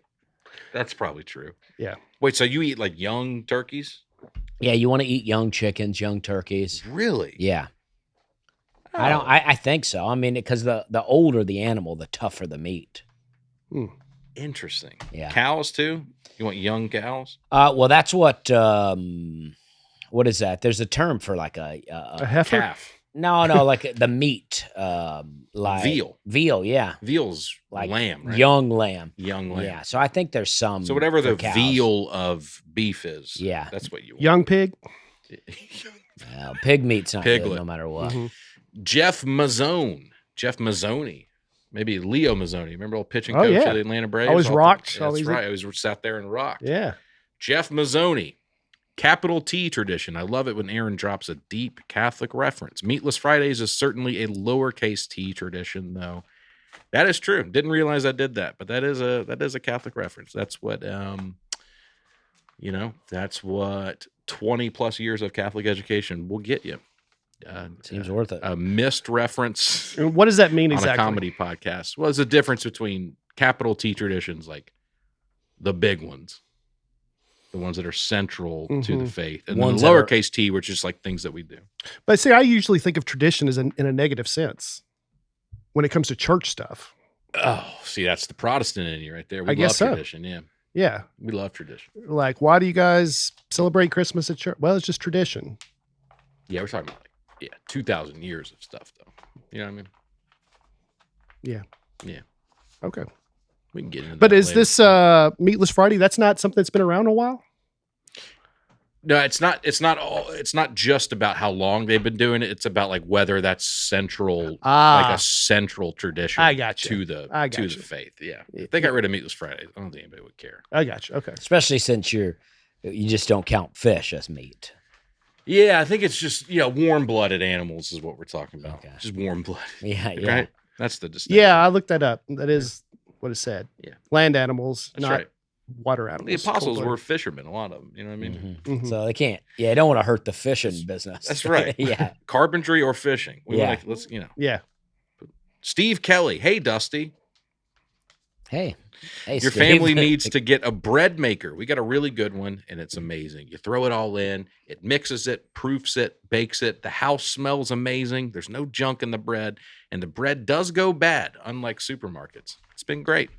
that's probably true. Yeah. Wait, so you eat like young turkeys? Yeah, you want to eat young chickens, young turkeys. Really? Yeah. Oh. I think so. I mean, because the older the animal, the tougher the meat. Interesting. Yeah. Cows too? You want young cows? Well, that's what is that? There's a term for like A heifer? Calf. no, like the meat, like Veal. yeah, Veal's like lamb, right? young lamb. Young lamb. Yeah, so I think there's some. So whatever for the cows. veal of beef is, Yeah. that's what you want. Young pig? Pig meat's not good Piglet. no matter what. Mhm. Jeff Mazzoni. Maybe Leo Mazzoni. Remember old pitching Oh, coach yeah. of the Atlanta Braves? Always rocked. That's Always- right. I always sat there and rocked. Yeah. Jeff Mazzoni. Capital T tradition. I love it when Aaron drops a deep Catholic reference. Meatless Fridays is certainly a lowercase t tradition, though. That is true. Didn't realize I did that, but that is a Catholic reference. That's what that's what 20 plus years of Catholic education will get you. Seems worth it. A missed reference And what does that mean on exactly? a comedy podcast. Well, there's a difference between capital T traditions, like the big ones, the ones that are central to the faith, and then Ones the that are- lowercase t, which is like things that we do. But see, I usually think of tradition as in a negative sense when it comes to church stuff. Oh, see, that's the Protestant in you right there. We I guess so. love tradition. Yeah, Yeah. we love tradition. Like, why do you guys celebrate Christmas at church? Well, it's just tradition. Yeah, we're talking about 2,000 years of stuff, though. You know what I mean? Okay. We can get into But that is later. this Meatless Friday? That's not something that's been around a while? No, it's not. It's not just about how long they've been doing it. It's about like whether that's central, like a central tradition. I got you. to the faith. Yeah, if they got rid of Meatless Friday, I don't think anybody would care. I got you. Okay. Especially since you just don't count fish as meat. Yeah, I think it's just warm-blooded animals is what we're talking about. Okay. Just warm-blooded, Yeah, yeah. right? That's the distinction. Yeah, I looked that up. That is what it said. Yeah. Land animals, That's not right. water The animals. apostles Cold-blooded. were fishermen, a lot of them. You know what I mean? Mhm. Mhm. So they can't. Yeah, they don't want to hurt the fishing business. That's right. Yeah. Carpentry or fishing. We Yeah. want to, let's Yeah. Steve Kelly. Hey, Dusty. Hey, Your Steve. family needs to get a bread maker. We got a really good one, and it's amazing. You throw it all in, it mixes it, proofs it, bakes it. The house smells amazing. There's no junk in the bread, and the bread does go bad, unlike supermarkets. It's been great.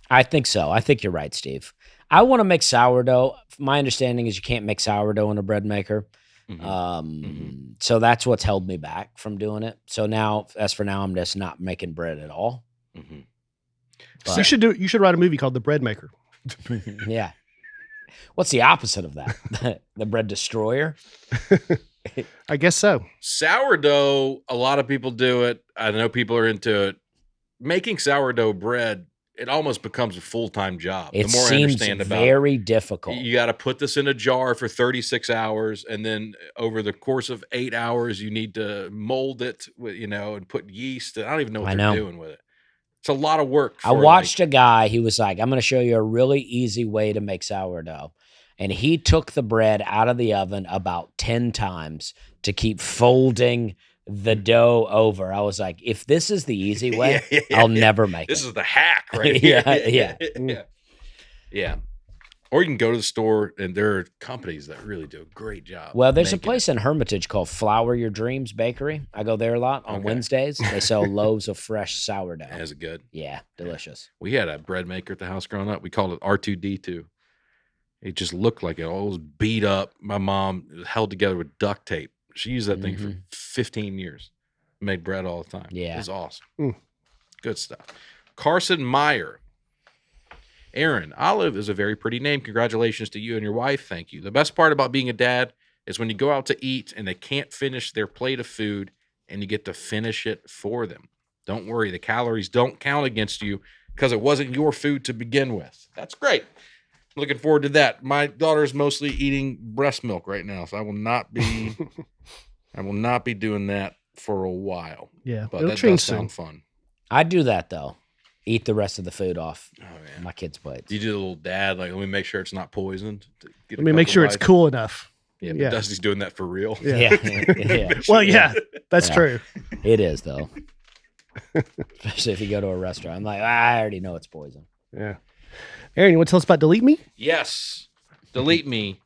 I think so. I think you're right, Steve. I want to make sourdough. My understanding is you can't make sourdough in a bread maker. Mhm. So that's what's held me back from doing it. So now, as for now, I'm just not making bread at all. Mhm. So you should write a movie called The Bread Maker. Yeah. What's the opposite of that? The bread destroyer? I guess so. Sourdough, a lot of people do it. I know people are into it. Making sourdough bread, it almost becomes a full-time job. It the more I seems understand about it. very difficult. You got to put this in a jar for 36 hours, and then over the course of 8 hours, you need to mold it with, and put yeast. I don't even know what I they're know. doing with it. It's a lot of work. I watched a guy, he was like, I'm going to show you a really easy way to make sourdough. And he took the bread out of the oven about 10 times to keep folding the dough over. I was like, if this is the easy way, I'll never make This it. is the hack right here. Yeah. Yeah. Or you can go to the store, and there are companies that really do a great job. Well, there's a making place in Hermitage called Flower Your Dreams Bakery. I go there a lot on Okay. Wednesdays. They sell loaves of fresh sourdough. it. Is it good? Yeah, delicious. We had a bread maker at the house growing up. We called it R2D2. It just looked like it all was beat up. My mom held together with duct tape. She used that thing for 15 years. Made bread all the time. Yeah. It was awesome. Mm. Good stuff. Carson Meyer. Aaron, Olive is a very pretty name. Congratulations to you and your wife. Thank you. The best part about being a dad is when you go out to eat and they can't finish their plate of food and you get to finish it for them. Don't worry. The calories don't count against you because it wasn't your food to begin with. That's great. Looking forward to that. My daughter is mostly eating breast milk right now, so I will not be doing that for a while. Yeah. But It'll that change does soon. sound fun. I do that though. Eat the rest of the food off Oh man. my kids' plates. Do you do the little dad, like, let me make sure it's not poisoned? Let Let me make sure it's cool enough. Yeah, but Yeah. Dusty's doing that for real. Yeah. Yeah. Well, yeah, that's Yeah. true. It is though. Especially if you go to a restaurant. I'm like, I already know it's poison. Yeah. Aaron, you want to tell us about Delete Me? Yes. Delete Me.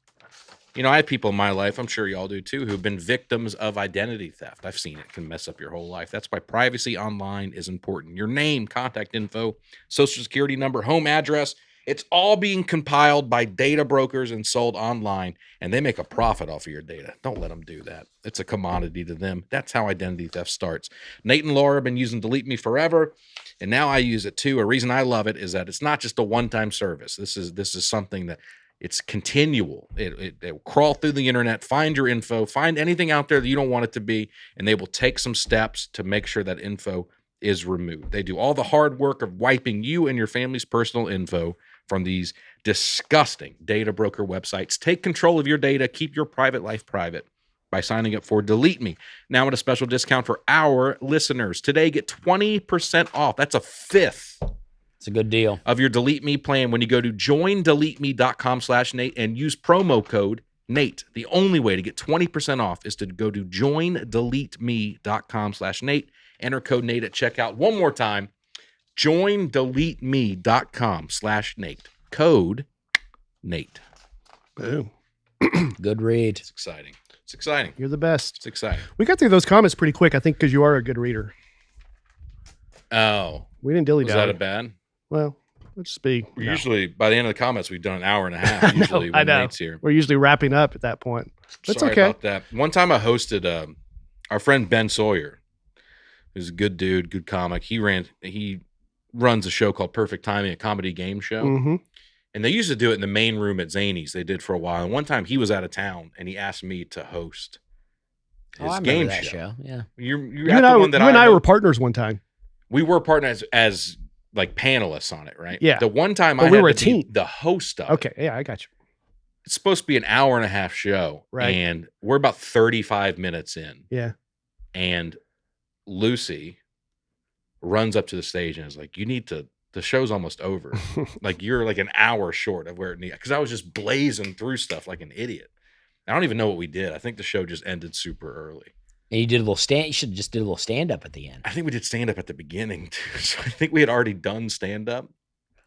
You know, I have people in my life, I'm sure y'all do too, who've been victims of identity theft. I've seen it can mess up your whole life. That's why privacy online is important. Your name, contact info, social security number, home address, it's all being compiled by data brokers and sold online, and they make a profit off of your data. Don't let them do that. It's a commodity to them. That's how identity theft starts. Nate and Laura have been using Delete Me forever, and now I use it too. A reason I love it is that it's not just a one-time service. This is something that it's continual. It will crawl through the internet, find your info, find anything out there that you don't want it to be, and they will take some steps to make sure that info is removed. They do all the hard work of wiping you and your family's personal info from these disgusting data broker websites. Take control of your data. Keep your private life private by signing up for Delete Me. Now at a special discount for our listeners. Today, get 20% off. That's a fifth. It's a good deal. Of your Delete Me plan when you go to joindeleteme.com/Nate and use promo code Nate. The only way to get 20% off is to go to joindeleteme.com/Nate. Enter code Nate at checkout. One more time, joindeleteme.com/Nate. Code Nate. Boom. Good read. It's exciting. It's exciting. You're the best. It's exciting. We got through those comments pretty quick, I think, because you are a good reader. Oh. We didn't dilly Was dally. that a bad? Well, let's just be. We're usually, by the end of the comments, we've done an hour and a half usually I when know. Nate's here. We're usually wrapping up at that point. That's Sorry okay. about that. One time I hosted our friend Ben Sawyer, who's a good dude, good comic. He runs a show called Perfect Timing, a comedy game show. Mm-hmm. And they used to do it in the main room at Zany's. They did for a while. And one time he was out of town and he asked me to host his I game remember that show. Yeah. You and I were partners one time. We were partners as like panelists on it, right? Yeah. The one time But I we had were to a team. be the host of it. Okay, yeah, I got you. It's supposed to be an hour and a half show. Right. And we're about 35 minutes in. Yeah. And Lucy runs up to the stage and is like, the show's almost over. Like you're like an hour short of where it needs, because I was just blazing through stuff like an idiot. I don't even know what we did. I think the show just ended super early. And you did a little stand. You should have just did a little stand up at the end. I think we did stand up at the beginning too. So I think we had already done stand up,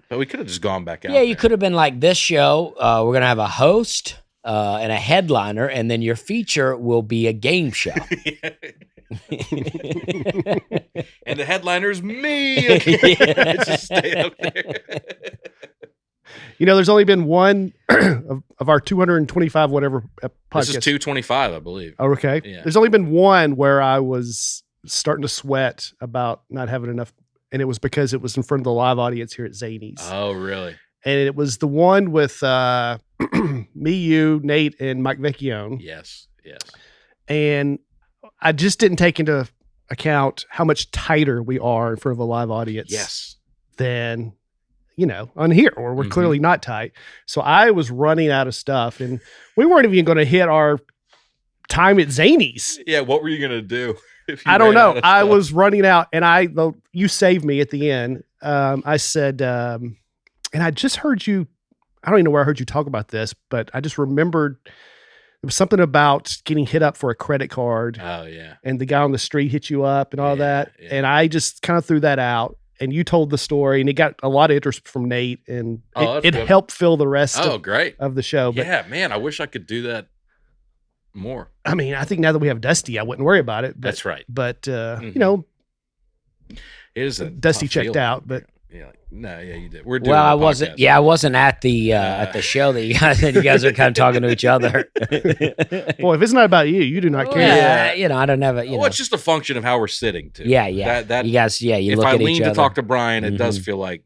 but we could have just gone back out. Yeah, you could have been like, this show, we're going to have a host and a headliner, and then your feature will be a game show. And the headliner's me. Just stay up there. You know, there's only been one of our 225 whatever podcasts. This is 225, I believe. Oh, okay. Yeah. There's only been one where I was starting to sweat about not having enough, and it was because it was in front of the live audience here at Zany's. Oh, really? And it was the one with me, you, Nate, and Mike Vecchione. Yes. And I just didn't take into account how much tighter we are in front of a live audience. Yes. Than, on here, or we're clearly not tight. So I was running out of stuff, and we weren't even going to hit our time at Zany's. Yeah. What were you going to do? I don't know. I was running out, and you saved me at the end. I said, and I just heard you, I don't even know where I heard you talk about this, but I just remembered it was something about getting hit up for a credit card. Oh, yeah. And the guy on the street hit you up and all that. Yeah. And I just kind of threw that out. And you told the story, and it got a lot of interest from Nate, and it helped fill the rest great. of the show. But, yeah, man, I wish I could do that more. I mean, I think now that we have Dusty, I wouldn't worry about it. But, That's right. But, it is a Dusty tough checked feeling. out. But Yeah, you did. We're doing. Well, I a wasn't. podcast. Yeah, I wasn't at the show that you guys are kind of talking to each other. Well, if it's not about you, you do not care. Yeah, I don't have it. Well, it's just a function of how we're sitting too. Yeah. That you guys. Yeah, you if look I at lean each to other. talk to Brian, it does feel like.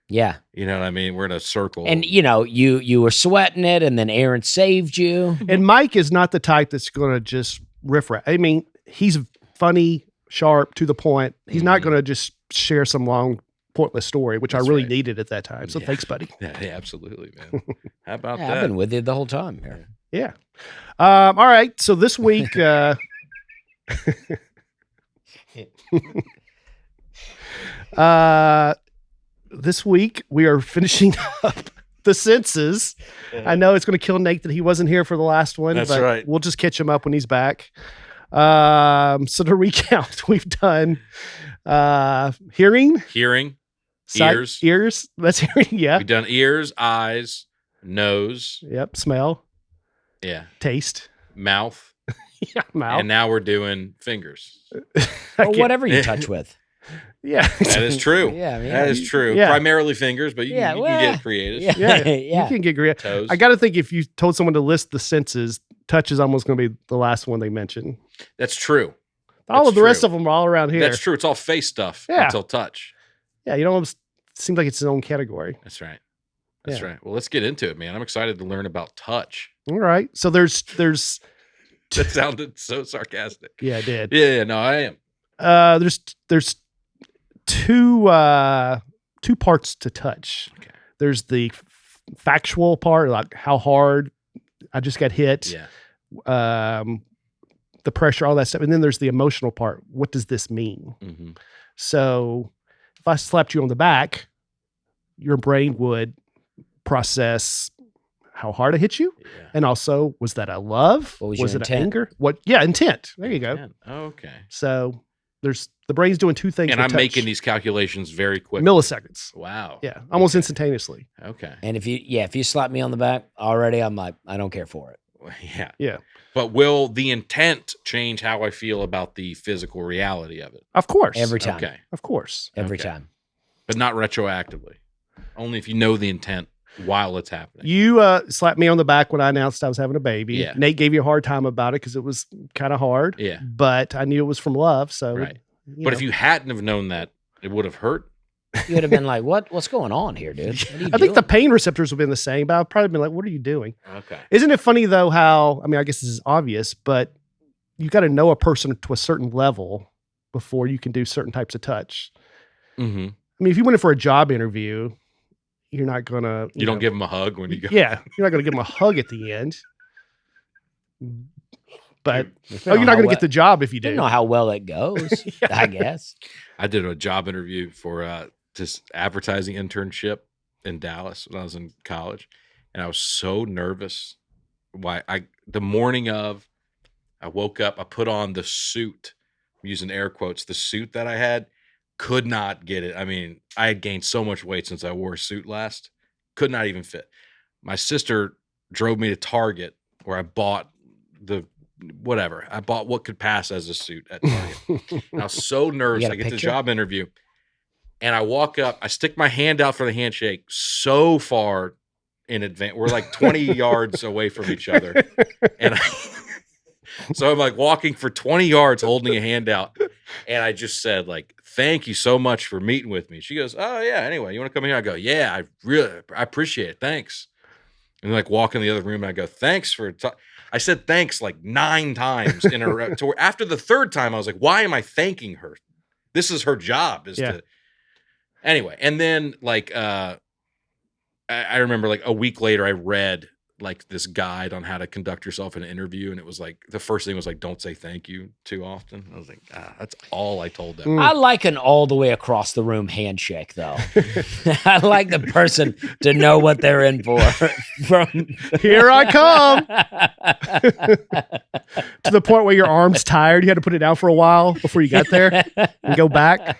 Yeah. You know what I mean? We're in a circle. And you were sweating it, and then Aaron saved you. And Mike is not the type that's going to just riff-raff. I mean, he's funny, sharp, to the point. He's not going to just share some long, pointless story, which That's I really right. needed at that time. So thanks, buddy. Yeah, absolutely, man. How about Yeah, that? I've been with you the whole time here. Yeah. All right. So this week, this week we are finishing up the census. I know it's going to kill Nate that he wasn't here for the last one. That's but right. We'll just catch him up when he's back. So to recount, we've done hearing, ears. ears. That's hearing. Yeah. We've done ears, eyes, nose, Yep. Smell. Yeah. taste, Mouth. mouth. And now we're doing fingers. Or whatever you touch with. Yeah. That is true. Yeah, I mean, that is true. Yeah. Primarily fingers, but you Yeah, can well, get creative. Yeah. Yeah. Yeah. You can get great. Toes. I got to think if you told someone to list the senses, touch is almost going to be the last one they mention. That's true. All That's of the rest true. of them are all around here. That's true. It's all face stuff Yeah. until touch. Yeah. You know, it seems like it's its own category. That's right. That's Yeah. right. Well, let's get into it, man. I'm excited to learn about touch. All right. So there's That sounded so sarcastic. yeah, I did. Yeah, no, I am. There's two parts to touch. Okay. There's the factual part, like how hard I just got hit, Yeah. the pressure, all that stuff, and then there's the emotional part. What does this mean? Mm-hmm. So if I slapped you on the back, your brain would process how hard I hit you, Yeah. and also was that a love? What was your it intent? an anger? What? Yeah, intent. There you go. Man, okay. So there's the brain's doing two things. And with I'm touch. making these calculations very quick. milliseconds. Wow. Yeah, almost Okay. instantaneously. Okay. And if you slap me on the back already, I'm like, I don't care for it. Yeah. Yeah, But will the intent change how I feel about the physical reality of it? of course. Every time. Okay. Of course. Every Okay. time. But not retroactively. Only if you know the intent while it's happening. You slapped me on the back when I announced I was having a baby. Yeah. Nate gave you a hard time about it because it was kind of hard. Yeah. But I knew it was from love. So, Right. But if you hadn't have known that, it would have hurt. You would have been like, what's going on here, dude? What are you I think the doing? pain receptors would have been the same, but I've probably been like, what are you doing? Okay. Isn't it funny though how, I mean, I guess this is obvious, but you got to know a person to a certain level before you can do certain types of touch. Mm-hmm. I mean, if you went in for a job interview, you're not going to, You don't give them a hug when you go. yeah, you're not going to give them a hug at the end. But Depending you're on not how going to well- get the job if you Didn't do. know how well it goes, I guess. I did a job interview for this advertising internship in Dallas when I was in college, and I was so nervous. The morning of, I woke up, I put on the suit, I'm using air quotes, the suit that I had, could not get it. I mean, I had gained so much weight since I wore a suit last, could not even fit. My sister drove me to Target where I bought I bought what could pass as a suit at Target. And I was so nervous. got a I get to the picture? job interview and I walk up, I stick my hand out for the handshake so far in advance. We're like 20 yards away from each other. And so I'm like walking for 20 yards holding a hand out. And I just said like, thank you so much for meeting with me. She goes, oh yeah, anyway, you want to come here? I go, yeah, I appreciate it. Thanks. And like walk in the other room and I go, thanks for I said thanks like 9 times in a row. So after the third time, I was like, why am I thanking her? This is her job. Anyway. And then like I remember like a week later, I read like this guide on how to conduct yourself in an interview. And it was like, the first thing was like, don't say thank you too often. I was like, that's all I told them. I like an all the way across the room handshake, though. I like the person to know what they're in for. From Here I come. To the point where your arm's tired. You had to put it down for a while before you got there and go back.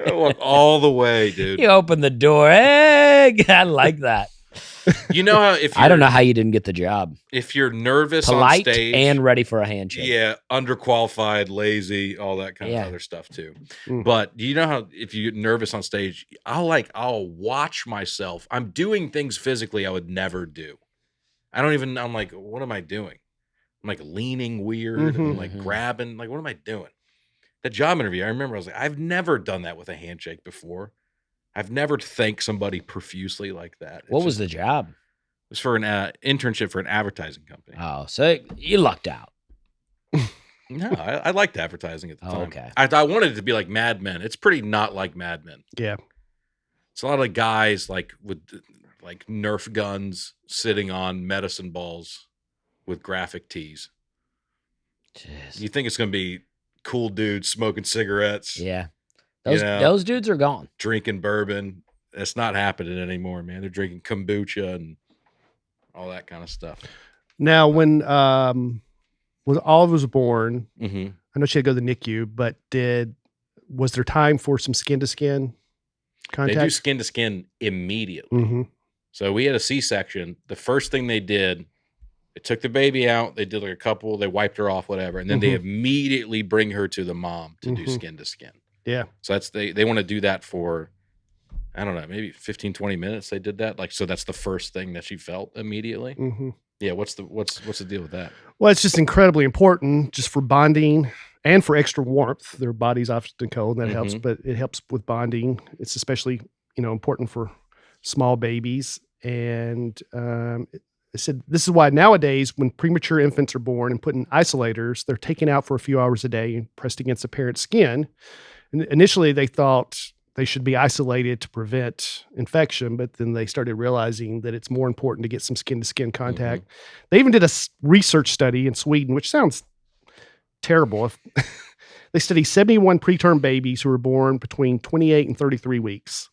I walked all the way, dude. You open the door. Hey, I like that. You know how if I don't know how you didn't get the job. if you're nervous on Polite stage and ready for a handshake. yeah, underqualified, lazy, all that kind Yeah. of other stuff too. Mm. But you know how if you get nervous on stage, I'll watch myself. I'm doing things physically I would never do. I'm like, what am I doing? I'm like leaning weird, I'm like Mhm. grabbing, like what am I doing? That job interview, I remember I was like, I've never done that with a handshake before. I've never thanked somebody profusely like that. What was the job? It was for an internship for an advertising company. Oh, so you lucked out. No, I liked advertising at the Oh, time. okay. I wanted it to be like Mad Men. It's pretty not like Mad Men. Yeah. It's a lot of guys like with like Nerf guns sitting on medicine balls with graphic tees. Jeez. You think it's going to be cool dudes smoking cigarettes, Yeah. You Those know. those dudes are gone. drinking bourbon. It's not happening anymore, man. They're drinking kombucha and all that kind of stuff. Now, when Olive was born, Mm-hmm. I know she had to go to the NICU, but was there time for some skin to skin They contact? do skin to skin immediately. Mm-hmm. So we had a C-section. The first thing they did They took the baby out. They did like a couple. They wiped her off, whatever, and then they immediately bring her to the mom to do skin to skin. Yeah. So they want to do that for, I don't know, maybe 15, 20 minutes. They did that. Like, so that's the first thing that she felt immediately. Yeah. What's the deal with that? Well, it's just incredibly important just for bonding and for extra warmth. Their body's often cold, and that helps, but it helps with bonding. It's especially, important for small babies. And they said this is why nowadays when premature infants are born and put in isolators, they're taken out for a few hours a day and pressed against the parent's skin. And initially they thought they should be isolated to prevent infection, but then they started realizing that it's more important to get some skin-to-skin contact. They even did a research study in Sweden, which sounds terrible. They studied 71 preterm babies who were born between 28 and 33 weeks.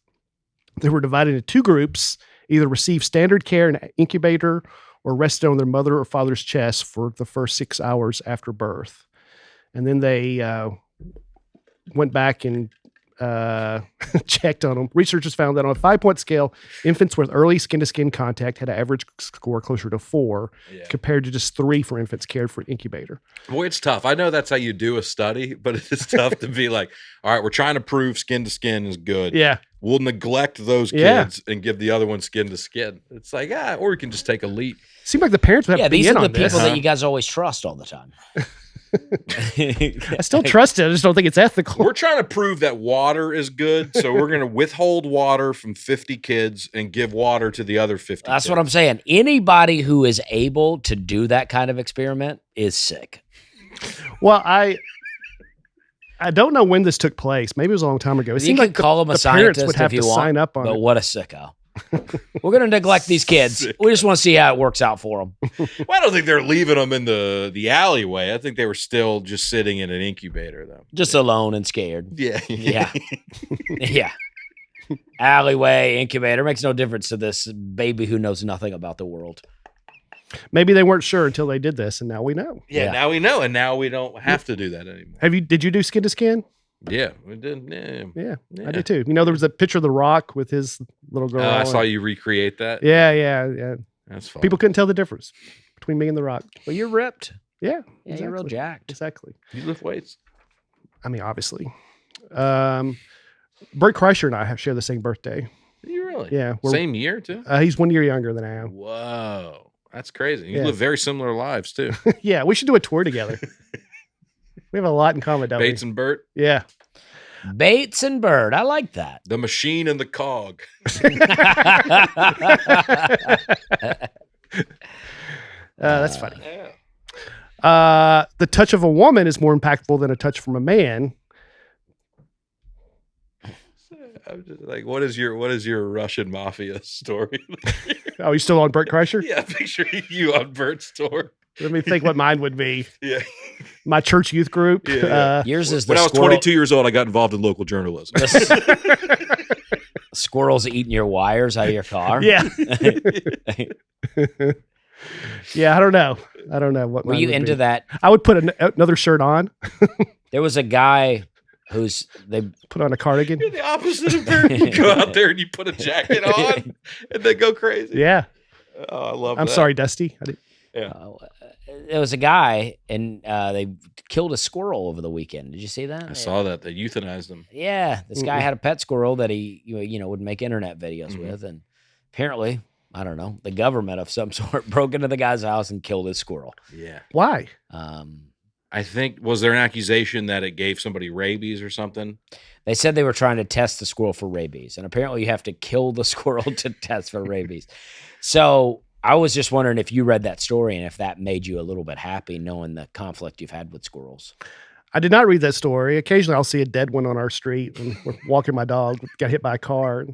They were divided into two groups, either received standard care in an incubator or rested on their mother or father's chest for the first 6 hours after birth. And then they went back and checked on them. Researchers found that on a 5-point scale, infants with early skin-to-skin contact had an average score closer to 4, compared to just 3 for infants cared for an incubator. Boy, it's tough. I know that's how you do a study, but it's tough to be like, all right, we're trying to prove skin-to-skin is good. Yeah. We'll neglect those kids and give the other one skin-to-skin. It's like, or we can just take a leap. Seemed like the parents would have to be in on this. These are the people that you guys always trust all the time. I still trust it. I just don't think it's ethical. We're trying to prove that water is good, so we're going to withhold water from 50 kids and give water to the other 50 That's kids. what I'm saying. Anybody who is able to do that kind of experiment is sick. Well, I don't know when this took place. Maybe it was a long time ago. It You seemed can like call them a the parents scientist would have if you to want, sign up on but it. what a sicko. We're going to neglect these kids. We just want to see how it works out for them. Well, I don't think they're leaving them in the alleyway. I think they were still just sitting in an incubator, though. Just alone and scared. Yeah. Yeah. Yeah. Alleyway, incubator makes no difference to this baby who knows nothing about the world. Maybe they weren't sure until they did this, and now we know. Yeah, now we know, and now we don't have to do that anymore. Did you do skin to skin? Yeah, we did. Yeah, I did too. There was a picture of The Rock with his little girl. I saw you recreate that. Yeah. That's fun. People couldn't tell the difference between me and The Rock. Well, you're ripped. Yeah, Yeah, you're real jacked. Exactly. You lift weights. I mean, obviously. Bert Kreischer and I share the same birthday. You really? Yeah. Same year, too? He's 1 year younger than I am. Whoa. That's crazy. You live very similar lives, too. Yeah, we should do a tour together. We have a lot in common, don't we? Bates and Bert? Yeah. Bates and Bird. I like that. The machine and the cog. That's funny. The touch of a woman is more impactful than a touch from a man. I'm just like, what is your Russian mafia story? Oh, you still on Bert Kreischer? Yeah, picture you on Bert's store. Let me think what mine would be. Yeah. My church youth group. Yeah. Yours is when I was 22 years old, I got involved in local journalism. Squirrels eating your wires out of your car. Yeah. Yeah, I don't know what. Were you into that? I would put another shirt on. There was a guy they put on a cardigan. You're the opposite of Bert. You go out there and you put a jacket on, and they go crazy. Yeah. Oh, I love. I'm sorry, Dusty. Yeah. There was a guy, and they killed a squirrel over the weekend. Did you see that? I saw that. They euthanized him. Yeah, this guy had a pet squirrel that he would make internet videos with, and apparently, I don't know, the government of some sort broke into the guy's house and killed his squirrel. Yeah. Why? I think, was there an accusation that it gave somebody rabies or something? They said they were trying to test the squirrel for rabies, and apparently you have to kill the squirrel to test for rabies. So I was just wondering if you read that story and if that made you a little bit happy knowing the conflict you've had with squirrels. I did not read that story. Occasionally I'll see a dead one on our street and we're walking my dog, got hit by a car.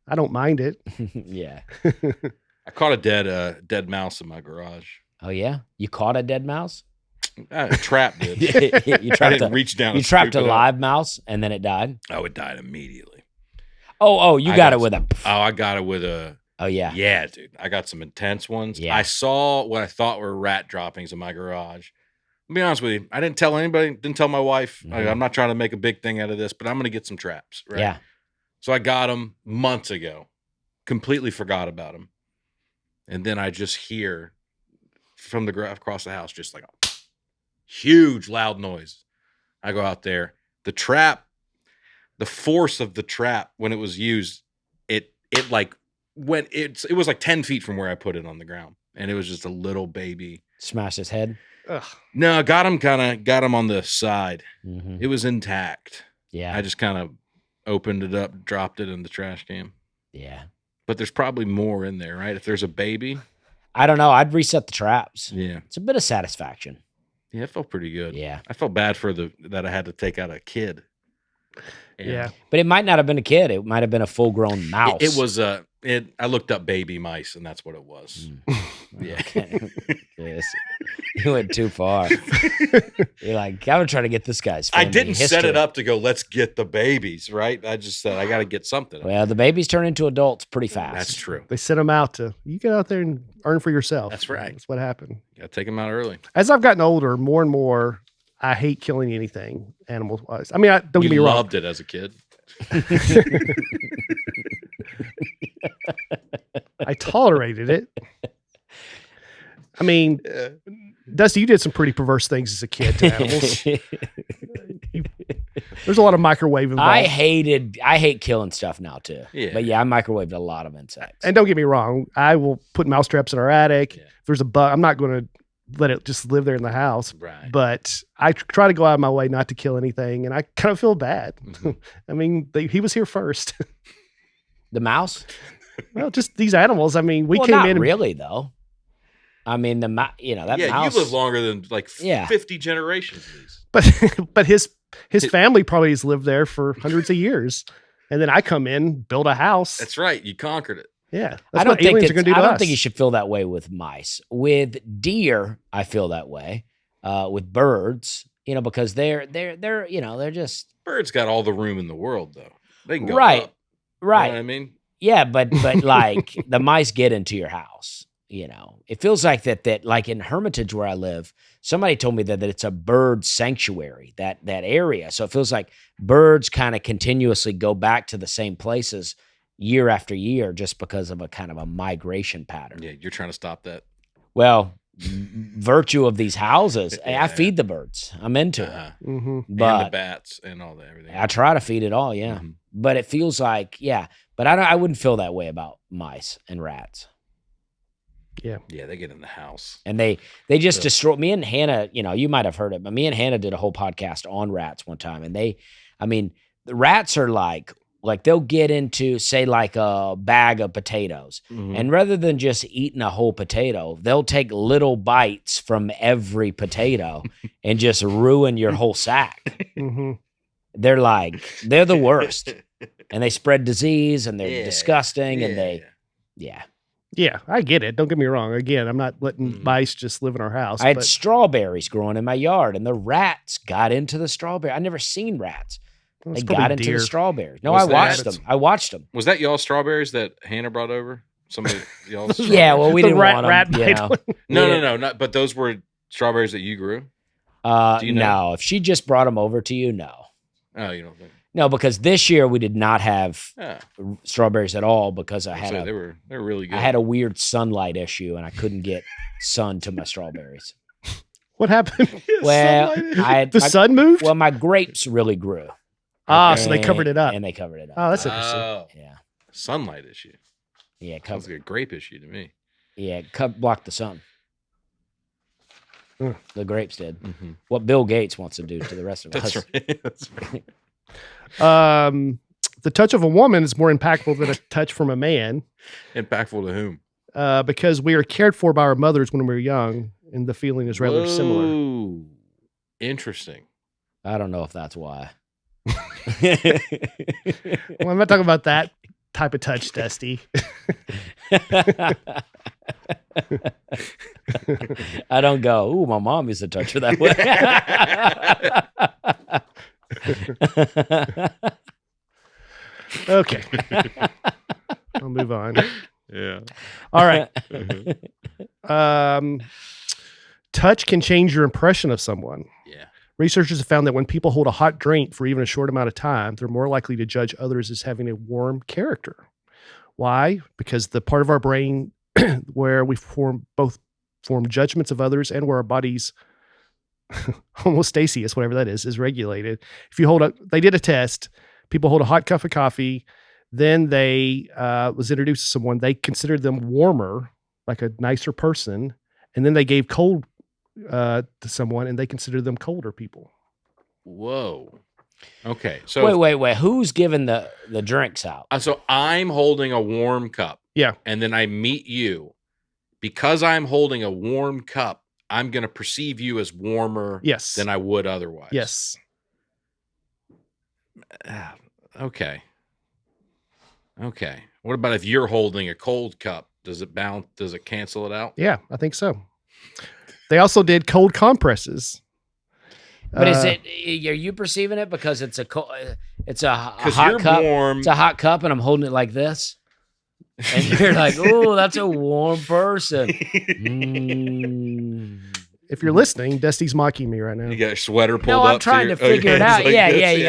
I don't mind it. Yeah. I caught a dead mouse in my garage. Oh, yeah? You caught a dead mouse? A trap did. You trapped I didn't reach down. You trapped a live mouse and then it died? Oh, it died immediately. Oh, you got it with a... Oh, I got it with a... Oh, yeah. Yeah, dude. I got some intense ones. Yeah. I saw what I thought were rat droppings in my garage. I'll be honest with you. I didn't tell anybody. Didn't tell my wife. Mm-hmm. I'm not trying to make a big thing out of this, but I'm going to get some traps. Right? Yeah. So I got them months ago. Completely forgot about them. And then I just hear from across the house, just like a huge loud noise. I go out there. The trap, the force of the trap when it was used, it like went. It was like 10 feet from where I put it on the ground, and it was just a little baby. Smashed his head. Ugh. No, got him on the side. Mm-hmm. It was intact. Yeah. I just kind of opened it up, dropped it in the trash can. Yeah. But there's probably more in there, right? If there's a baby. I don't know. I'd reset the traps. Yeah. It's a bit of satisfaction. Yeah, it felt pretty good. Yeah. I felt bad for that I had to take out a kid. And Yeah. But it might not have been a kid. It might have been a full-grown mouse. It was I looked up baby mice, and that's what it was. Yeah. Yes. You went too far. You're like, I'm trying to get this guy's I family didn't set history. it up to go, let's get the babies, right? I just said, I got to get something. Well, the babies turn into adults pretty fast. That's true. They sent them out you get out there and earn for yourself. That's right. That's what happened. Got to take them out early. As I've gotten older, more and more, I hate killing anything animals wise. I mean, don't get me You wrong. loved it as a kid. I tolerated it. I mean, Dusty, you did some pretty perverse things as a kid to animals. There's a lot of microwave involved. I hate killing stuff now too. Yeah. But yeah, I microwaved a lot of insects. And don't get me wrong, I will put mouse traps in our attic. Yeah. If there's a bug, I'm not going to let it just live there in the house. Right. But I try to go out of my way not to kill anything, and I kind of feel bad. Mhm. I mean, he was here first. The mouse? Well, just these animals. I mean, we Well, came not in. really though. I mean, that mouse. You live longer than like Yeah. 50 generations of these. But his family probably has lived there for hundreds of years, and then I come in, build a house. That's right. You conquered it. Yeah, that's I don't what aliens think are going to do to I don't us. think you should feel that way with mice. With deer, I feel that way. With birds, because they're they're just Birds got all the room in the world, though. They can go Right. up. right. You know what I mean? Yeah, but like the mice get into your house. It feels like that like in Hermitage where I live, somebody told me that it's a bird sanctuary, that area. So it feels like birds kind of continuously go back to the same places year after year just because of a kind of a migration pattern. Yeah, you're trying to stop that. Well, virtue of these houses, Yeah. I feed the birds. I'm into it. Mhm. And the But bats and all that, everything. I try to feed it all, yeah. Mhm. But it feels like, but I wouldn't feel that way about mice and rats. Yeah, they get in the house. And they just Yeah. destroy me and Hannah, you might have heard it, but me and Hannah did a whole podcast on rats one time. And the rats are like they'll get into, say, like a bag of potatoes. Mhm. And rather than just eating a whole potato, they'll take little bites from every potato and just ruin your whole sack. Mhm. They're the worst. And they spread disease and they're Yeah. disgusting. And Yeah. Yeah, I get it. Don't get me wrong. Again, I'm not letting Mhm. mice just live in our house. I had but strawberries growing in my yard and the rats got into the strawberry. I never seen rats. well, They it's probably got into deer. the strawberries. No, Was I that- watched them. I watched them. Was that y'all's strawberries that Hannah brought over? Somebody y'all's Yeah, well, we The didn't want rat them. bite one. No, not. But those were strawberries that you grew. Do you know? No, if she just brought them over to you, no. Oh, you don't think? No, because this year we did not have Yeah, strawberries at all because I had they were really good. I had a weird sunlight issue and I couldn't get sun to my strawberries. What happened? Well, I had The sun moved? well, my grapes really grew. So they covered it up. And they covered it up. Oh, that's interesting. Oh, Yeah. sunlight issue. Yeah, Sounds like a grape issue to me. blocked the sun. Hmm. The grapes did. Mm-hmm. What Bill Gates wants to do to the rest of That's us. right. That's right. The touch of a woman is more impactful than a touch from a man Impactful to whom? because we are cared for by our mothers when we were young, and the feeling is rather similar. Whoa. Interesting. I don't know if that's why. Well, I'm not talking about that type of touch, Dusty. I don't go, ooh, my mom used to touch her that way. Okay. I'll move on. Yeah. All right. Touch can change your impression of someone. Yeah. Researchers have found that when people hold a hot drink for even a short amount of time, they're more likely to judge others as having a warm character. Why? Because the part of our brain where we form both form judgments of others, and where our bodies homeostasis, whatever that is regulated. If you they did a test, people hold a hot cup of coffee, then they was introduced to someone, they considered them warmer, like a nicer person, and then they gave cold to someone, and they considered them colder people. Whoa. Okay. So wait. Who's giving the drinks out? So I'm holding a warm cup. Yeah. And then I meet you. Because I'm holding a warm cup, I'm going to perceive you as warmer than I would otherwise. Yes. Okay. What about if you're holding a cold cup? Does it bounce? Does it cancel it out? Yeah, I think so. They also did cold compresses. But is it? Are you perceiving it because it's a hot you're cup? Warm. It's a hot cup, and I'm holding it like this, and you're like, "Oh, that's a warm person." If you're listening, Dusty's mocking me right now. You got your sweater pulled up. No, I'm trying to figure it out. Like yeah. this. You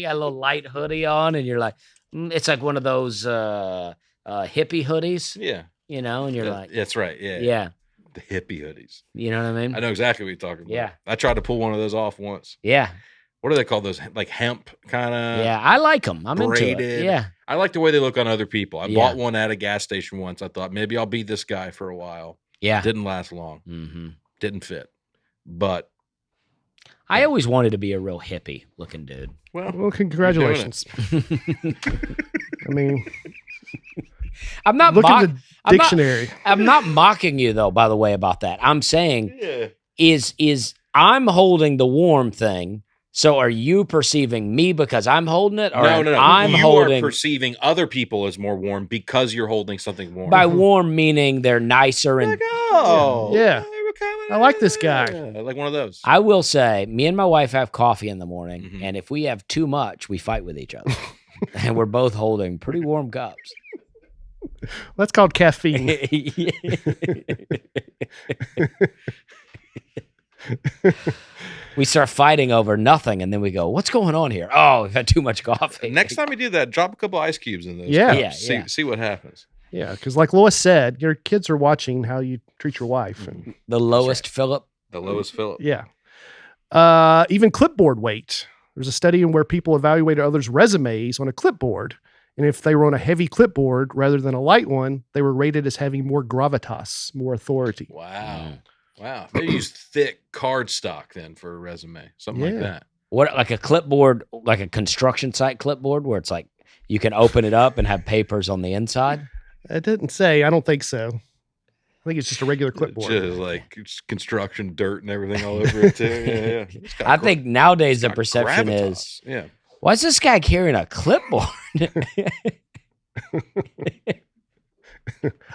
got a little light hoodie on, and you're like, it's like one of those hippie hoodies. Yeah. You know, and you're like, that's right. Yeah. Yeah. The hippie hoodies. You know what I mean? I know exactly what you're talking about. Yeah. I tried to pull one of those off once. Yeah. What do they call those? Like hemp kind of. Yeah, I like them. I'm braided. into it. Yeah. I like the way they look on other people. I bought one at a gas station once. I thought maybe I'll be this guy for a while. Yeah. Didn't last long. Mm-hmm. Didn't fit. But I always wanted to be a real hippie looking dude. Well, congratulations. I mean, I'm not look at the dictionary. I'm not mocking you though, by the way, about that. I'm saying is I'm holding the warm thing. So are you perceiving me because I'm holding it? Or no. I'm holding. You are perceiving other people as more warm because you're holding something warm. By warm meaning they're nicer and. Like, oh, yeah. I like this guy. Yeah, like one of those. I will say, me and my wife have coffee in the morning, and if we have too much, we fight with each other. And we're both holding pretty warm cups. That's called caffeine. We start fighting over nothing, and then we go, "What's going on here?" Oh, we've had too much coffee. Next time you do that, drop a couple ice cubes in those. Yeah. cups. See what happens. Yeah, because like Lois said, your kids are watching how you treat your wife. And the lowest Philip. The lowest Philip. Yeah. Even clipboard weight. There's a study in where people evaluated others' resumes on a clipboard. And if they were on a heavy clipboard rather than a light one, they were rated as having more gravitas, more authority. Wow. They use thick cardstock then for a resume. Something like that. What, like a clipboard, like a construction site clipboard where it's like you can open it up and have papers on the inside? It didn't say. I don't think so. I think it's just a regular clipboard. Just like construction dirt and everything all over it too. Yeah. I think nowadays the perception is, why is this guy carrying a clipboard?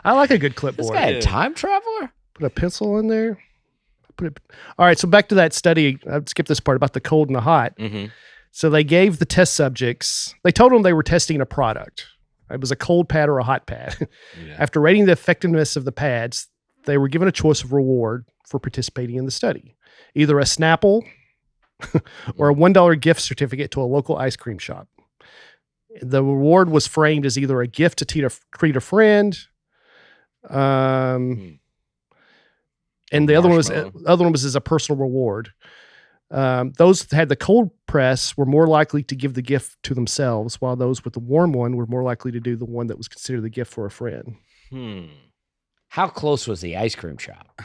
I like a good clipboard. This guy a time traveler? Put a pencil in there. All right, so back to that study. I skipped this part about the cold and the hot. Mm-hmm. So they gave the test subjects, they told them they were testing a product. It was a cold pad or a hot pad. Yeah. After rating the effectiveness of the pads, they were given a choice of reward for participating in the study. Either a Snapple or a $1 gift certificate to a local ice cream shop. The reward was framed as either a gift to treat a friend, and the other one was as a personal reward. Those that had the cold press were more likely to give the gift to themselves, while those with the warm one were more likely to do the one that was considered the gift for a friend. How close was the ice cream shop?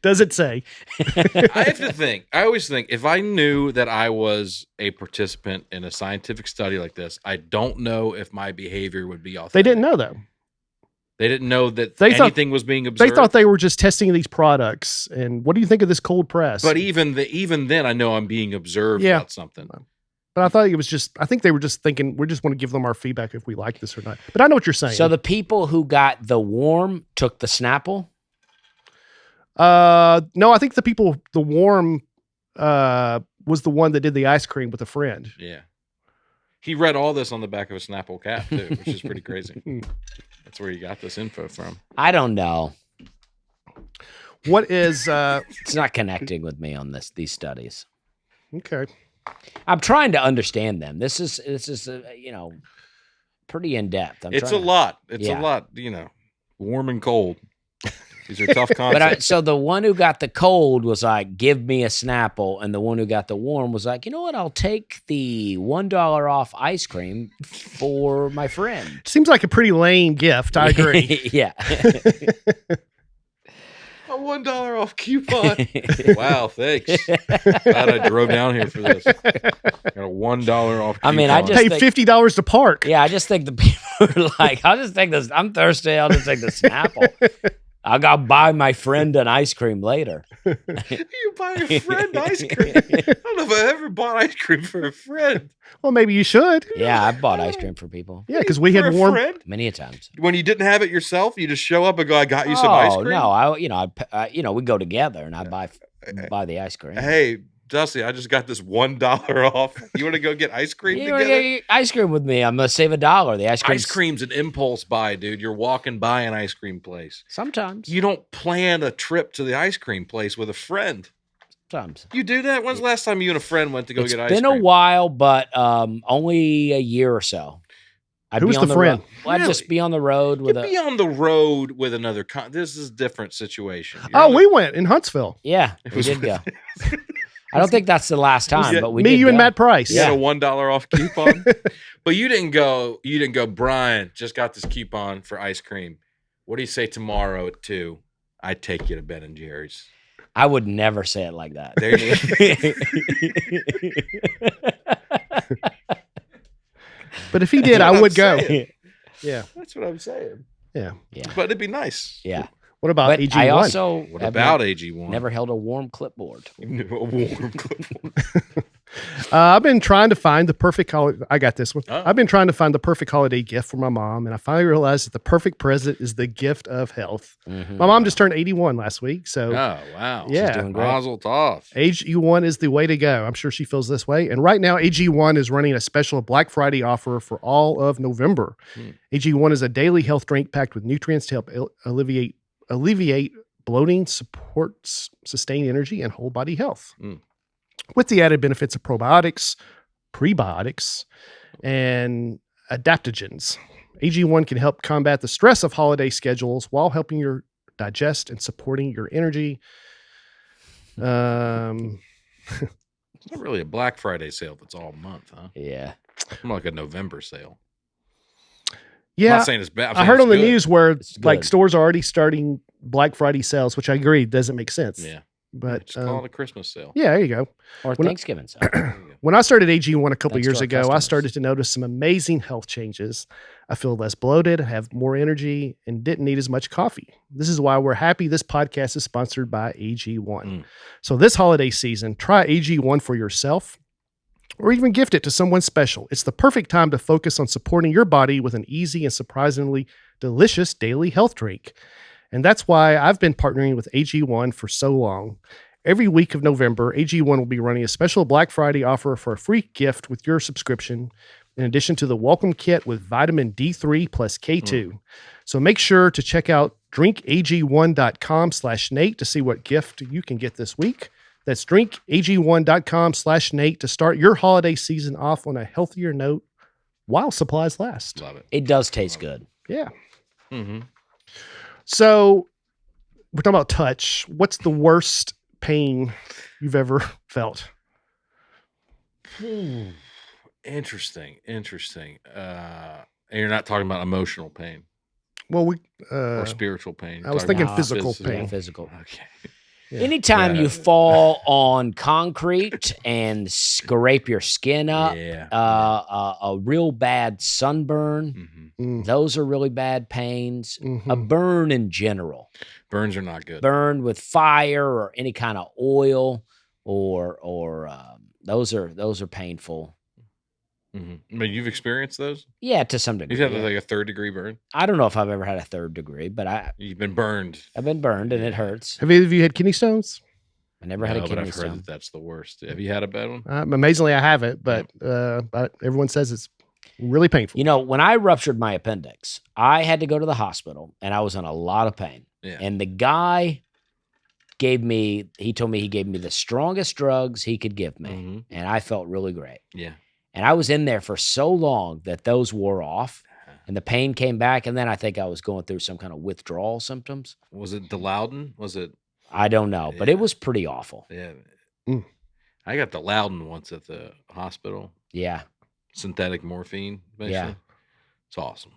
Does it say? I have to think. I always think if I knew that I was a participant in a scientific study like this, I don't know if my behavior would be authentic. They didn't know, though. They didn't know that anything was being observed. They thought they were just testing these products. And what do you think of this cold press? But even then, I know I'm being observed about something. But I thought it was just, I think they were just thinking, we just want to give them our feedback if we like this or not. But I know what you're saying. So the people who got the warm took the Snapple? No, I think the warm was the one that did the ice cream with a friend. Yeah. He read all this on the back of a Snapple cap, too, which is pretty crazy. That's where you got this info from. I don't know. What is... It's not connecting with me on these studies. Okay. I'm trying to understand them. This is pretty in depth. It's a lot. It's a lot, warm and cold. These are tough concepts. So the one who got the cold was like, "Give me a Snapple," and the one who got the warm was like, "You know what? I'll take the $1 off ice cream for my friend." Seems like a pretty lame gift. I agree. Yeah. A $1 off coupon. Wow, thanks. Glad I drove down here for this. Got a $1 off coupon. I mean, I just Pay $50 to park. Yeah, I just think the people are like, I'll just take this. I'm thirsty. I'll just take the Snapple. I'll go buy my friend an ice cream later. You buy a friend ice cream? I don't know if I ever bought ice cream for a friend. Well, maybe you should. Yeah, I've bought ice cream for people. Yeah, because we For had a warm. friend? Many a times. When you didn't have it yourself, you just show up and go, "I got you some ice cream." No, we go together and I buy the ice cream. Hey, Dusty, I just got this $1 off. You want to go get ice cream You want to together? get ice cream with me? I'm gonna save $1. The ice cream. Ice cream's an impulse buy, dude. You're walking by an ice cream place. Sometimes. You don't plan a trip to the ice cream place with a friend. Sometimes. You do that? When's the last time you and a friend went to go It's get ice cream? been a while, but only a year or so. I'd Who's be on the friend? road. Well, I'd just be on the road with You'd be on the road with another. This is a different situation. You're Oh, on we went in Huntsville. Yeah, It we was did go. with- I don't think that's the last time, Yeah, but we Me, did you, and go. Matt Price. You had a $1 off coupon, but you didn't go. You didn't go. Brian just got this coupon for ice cream. What do you say tomorrow at 2? I'd take you to Ben and Jerry's. I would never say it like that. There you go. But if he did, I That's what would I'm go. saying. Yeah. That's what I'm saying. Yeah. Yeah. But it'd be nice. Yeah. What about But AG1? I also What have about AG1? never held a warm clipboard. A warm clipboard. I've been trying to find the perfect holiday. I got this one. Oh. I've been trying to find the perfect holiday gift for my mom, and I finally realized that the perfect present is the gift of health. Mhm. My mom just turned 81 last week, so Oh, wow. Yeah. She's doing great. Mazel tov. AG1 is the way to go. I'm sure she feels this way. And right now, AG1 is running a special Black Friday offer for all of November. AG1 is a daily health drink packed with nutrients to help alleviate bloating, supports sustained energy, and whole body health. With the added benefits of probiotics, prebiotics, and adaptogens. AG1 can help combat the stress of holiday schedules while helping your digest and supporting your energy. It's not really a Black Friday sale that's all month, huh? Yeah. More like a November sale. I'm Yeah, not saying it's bad. I'm I saying heard it's on the good. news where It's like good. stores are already starting Black Friday sales, which I agree doesn't make sense. Yeah. But Just call it a Christmas sale. yeah, there you go. Or When I- Thanksgiving. So. There you go. When I started AG1 a couple Thanks years to our ago, I customers. started to notice some amazing health changes. I feel less bloated, have more energy, and didn't need as much coffee. This is why we're happy this podcast is sponsored by AG1. So this holiday season, try AG1 for yourself or even gift it to someone special. It's the perfect time to focus on supporting your body with an easy and surprisingly delicious daily health drink. And that's why I've been partnering with AG1 for so long. Every week of November, AG1 will be running a special Black Friday offer for a free gift with your subscription, in addition to the welcome kit with vitamin D3 plus K2. So make sure to check out drinkag1.com/Nate to see what gift you can get this week. That's drinkag1.com/Nate to start your holiday season off on a healthier note while supplies last. Love it. It does taste good. Yeah. Mm-hmm. So we're talking about touch. What's the worst pain you've ever felt? Interesting. And you're not talking about emotional pain Well, or spiritual pain. I was Talking thinking about physical Yeah, pain. physical. Okay. Yeah. Anytime Yeah. you fall on concrete and scrape your skin up, Yeah. a real bad sunburn, Mhm. those are really bad pains. Mhm. A burn in general, Burns are not good. burn with fire or any kind of oil, or those are painful. I mean, you've experienced those? Yeah, to some degree. You've had yeah. like a 3rd-degree burn? I don't know if I've ever had a 3rd degree, but You've been burned. I've been burned and it hurts. Have either of you had kidney stones? I never had a No, but kidney I've heard stone. that that's the worst. Have you had a bad one? Amazingly, I haven't, but everyone says it's really painful. You know, when I ruptured my appendix, I had to go to the hospital and I was in a lot of pain. Yeah. And the guy told me he gave me the strongest drugs he could give me. Mhm. And I felt really great. Yeah. And I was in there for so long that those wore off. and the pain came back, and then I think I was going through some kind of withdrawal symptoms. Was it Delouden? Was it? I don't know, but it was pretty awful. Yeah. Mm. I got Delouden once at the hospital. Yeah. Synthetic morphine, basically. Yeah. It's awesome.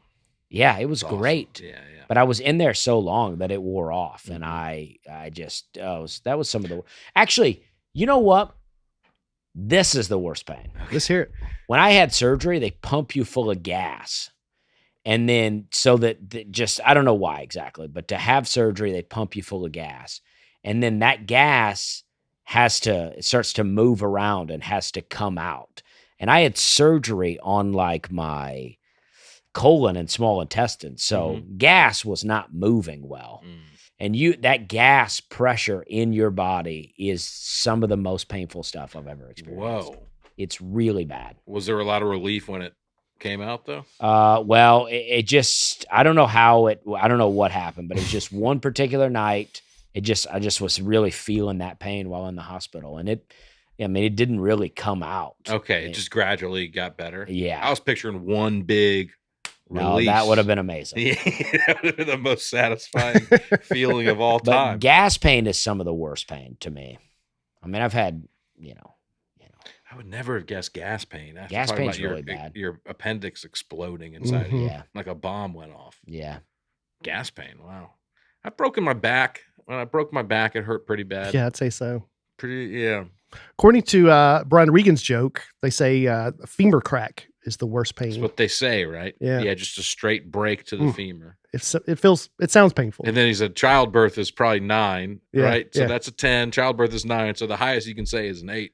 Yeah, it was It's awesome. great. Yeah. But I was in there so long that it wore off, and I just that was some of the. Actually, you know what? This is the worst pain. Let's hear it. When I had surgery, they pump you full of gas, and then so that just I don't know why exactly, but to have surgery, they pump you full of gas, and then that gas it starts to move around and has to come out. And I had surgery on like my colon and small intestine. So gas was not moving well. And that gas pressure in your body is some of the most painful stuff I've ever experienced. Whoa. It's really bad. Was there a lot of relief when it came out though? Well, it just, I don't know what happened, but it was just one particular night. I just was really feeling that pain while in the hospital. And it didn't really come out. Okay. It just gradually got better. Yeah. I was picturing one big No, release. that would have been amazing. Yeah, that would have been the most satisfying feeling of all But time. gas pain is some of the worst pain to me. I mean, I've had, I would never have guessed gas pain. After Gas talking pain's about really bad. Your appendix exploding inside of you, Yeah. like a bomb went off. Yeah. Gas pain. Wow. I've broken my back. When I broke my back, it hurt pretty bad. Yeah, I'd say so. Yeah. According to Brian Regan's joke, they say femur crack is the worst pain. That's what they say, right? Yeah. Yeah, just a straight break to the femur. It sounds painful. And then he said childbirth is probably 9, Yeah, right? So yeah. that's a 10. Childbirth is 9. So the highest you can say is an 8,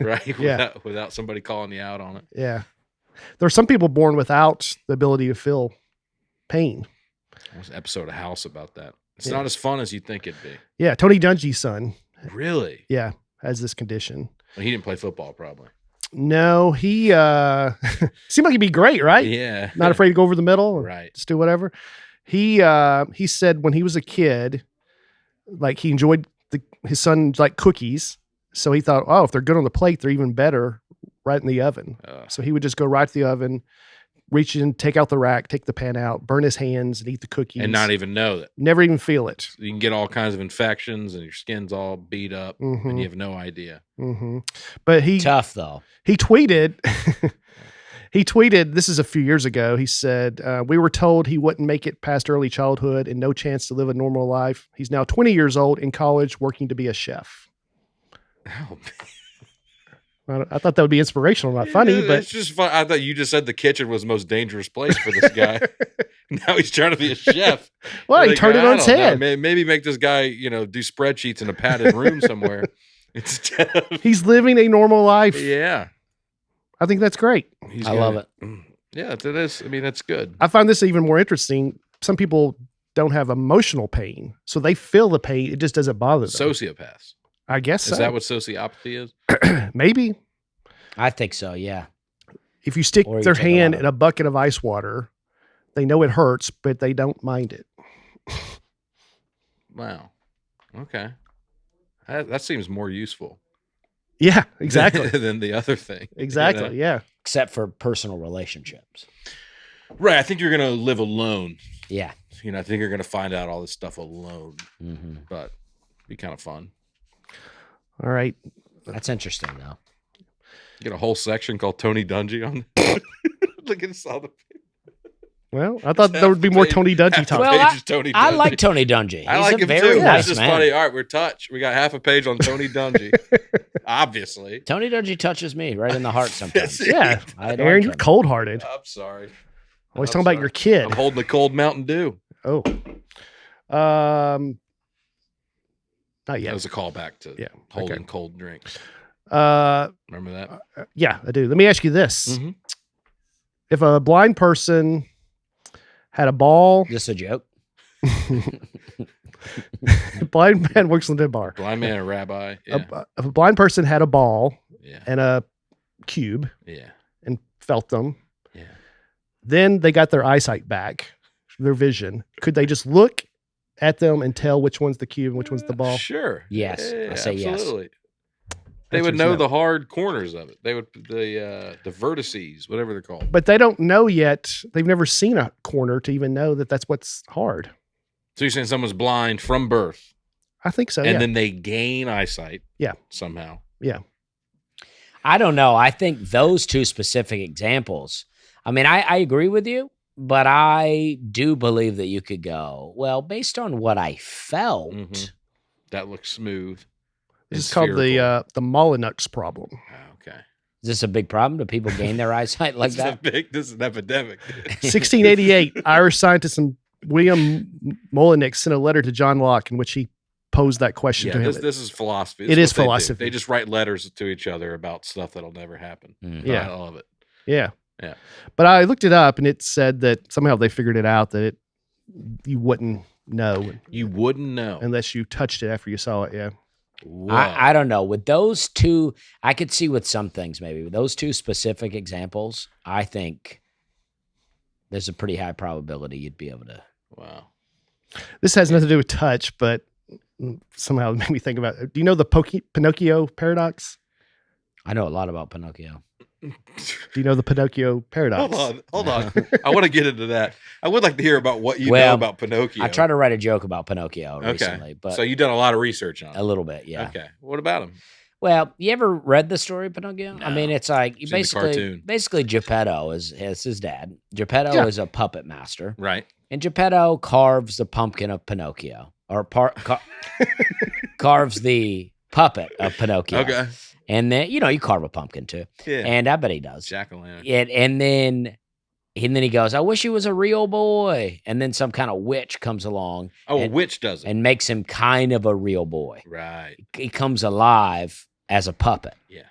right? Yeah. Without somebody calling you out on it. Yeah. There are some people born without the ability to feel pain. There's an episode of House about that. It's Yeah. not as fun as you think it'd be. Yeah. Tony Dungy's son, Really? yeah, has this condition. Well, he didn't play football, probably. No, he seemed like he'd be great, right? Yeah. Not afraid to go over the middle or Right. just do whatever. He said when he was a kid, like he enjoyed his son like cookies. So he thought, oh, if they're good on the plate, they're even better right in the oven. So he would just go right to the oven, reach in, take out the rack, take the pan out, burn his hands and eat the cookies. And not even know that. Never even feel it. You can get all kinds of infections and your skin's all beat up and you have no idea. But he Tough though. He tweeted, this is a few years ago. He said, we were told he wouldn't make it past early childhood and no chance to live a normal life. He's now 20 years old in college working to be a chef. Oh, I thought that would be inspirational, not funny, but it's just fun. I thought you just said the kitchen was the most dangerous place for this guy. Now he's trying to be a chef. well, he turned it on its head. Maybe make this guy, do spreadsheets in a padded room somewhere instead of. He's living a normal life. Yeah. I think that's great. I love it. Yeah, it is. I mean, that's good. I find this even more interesting. Some people don't have emotional pain, so they feel the pain. It just doesn't bother them. Sociopaths. I guess so. Is that what sociopathy is? Maybe. I think so. Yeah. If you stick Or you their take a hand lot of- in a bucket of ice water, they know it hurts, but they don't mind it. Wow. Okay. That seems more useful. Yeah, exactly. than the other thing. Exactly. Yeah. Except for personal relationships. Right. I think you're going to live alone. Yeah. I think you're going to find out all this stuff alone, Mm-hmm. but it'd be kind of fun. All right. That's interesting though. You get a whole section called Tony Dungy on. Look at all the. Well, I thought there would be more Tony Dungy talk. Well, page is Tony I Dungy. like Tony Dungy. I He's like a him very too. nice It's just man. funny. All right, we're touched. We got half a page on Tony Dungy. Obviously. Tony Dungy touches me right in the heart sometimes. Yeah. I like Aaron, you're him. cold hearted. I'm sorry. Always I'm talking about sorry. your kid. I'm holding a cold Mountain Dew. Oh. Not That yet. was a callback to Yeah, holding okay. cold drinks. Remember Remember that? Yeah, I do. Let me ask you this. Mhm. If a blind person had a ball, Just a joke. blind man works in the bar. Blind man, a rabbi. Yeah. If a blind person had a ball Yeah. and a cube Yeah. and felt them, Yeah. then they got their eyesight back, their vision. Could they just look at them and tell which one's the cube and which one's the ball? Sure. Yes, I say yes. absolutely. They would Answer's know no. the hard corners of it. They would the vertices, whatever they're called. But they don't know yet. They've never seen a corner to even know that that's what's hard. So you're saying someone's blind from birth, I think so. and then they gain eyesight. Yeah. Somehow. Yeah. I don't know. I think those two specific examples, I mean, I agree with you, but I do believe that you could go, well, based on what I felt. Mhm. That looks smooth. This is and called spherical. the Molyneux problem. Okay. Is this a big problem? Do people gain their eyesight like that? This is an epidemic. 1688, Irish scientist William Molyneux sent a letter to John Locke in which he posed that question Yeah, to him. this is philosophy. It is philosophy. They just write letters to each other about stuff that'll never happen. Mhm. Yeah. I love it. Yeah. Yeah. But I looked it up and it said that somehow they figured it out that you wouldn't know You wouldn't know. unless you touched it after you saw it. Yeah. Whoa. I don't know. With those two, I could see with some things maybe. With those two specific examples, I think there's a pretty high probability you'd be able to. Wow. This has nothing to do with touch, but somehow it made me think about it. Do you know the Pinocchio paradox? I know a lot about Pinocchio. Do you know the Pinocchio paradox? Hold on. I want to get into that. I would like to hear about what you know Well, about Pinocchio. I tried to write a joke about Pinocchio recently, but so you've done a lot of research on it. a little bit, yeah. Okay. What about him? Well, you ever read the story of Pinocchio? I mean, No. it's like I've seen the cartoon. basically Geppetto is his dad. Geppetto Yeah. is a puppet master, Right. and Geppetto carves the pumpkin of Pinocchio, or carves the puppet of Pinocchio. Okay. And then you carve a pumpkin too, Yeah. and I bet he does. Jack-o'-lantern. And then he goes, "I wish he was a real boy." And then some kind of witch comes along Oh, a and- witch does it. and makes him kind of a real boy. Right. He comes alive as a puppet. Yeah.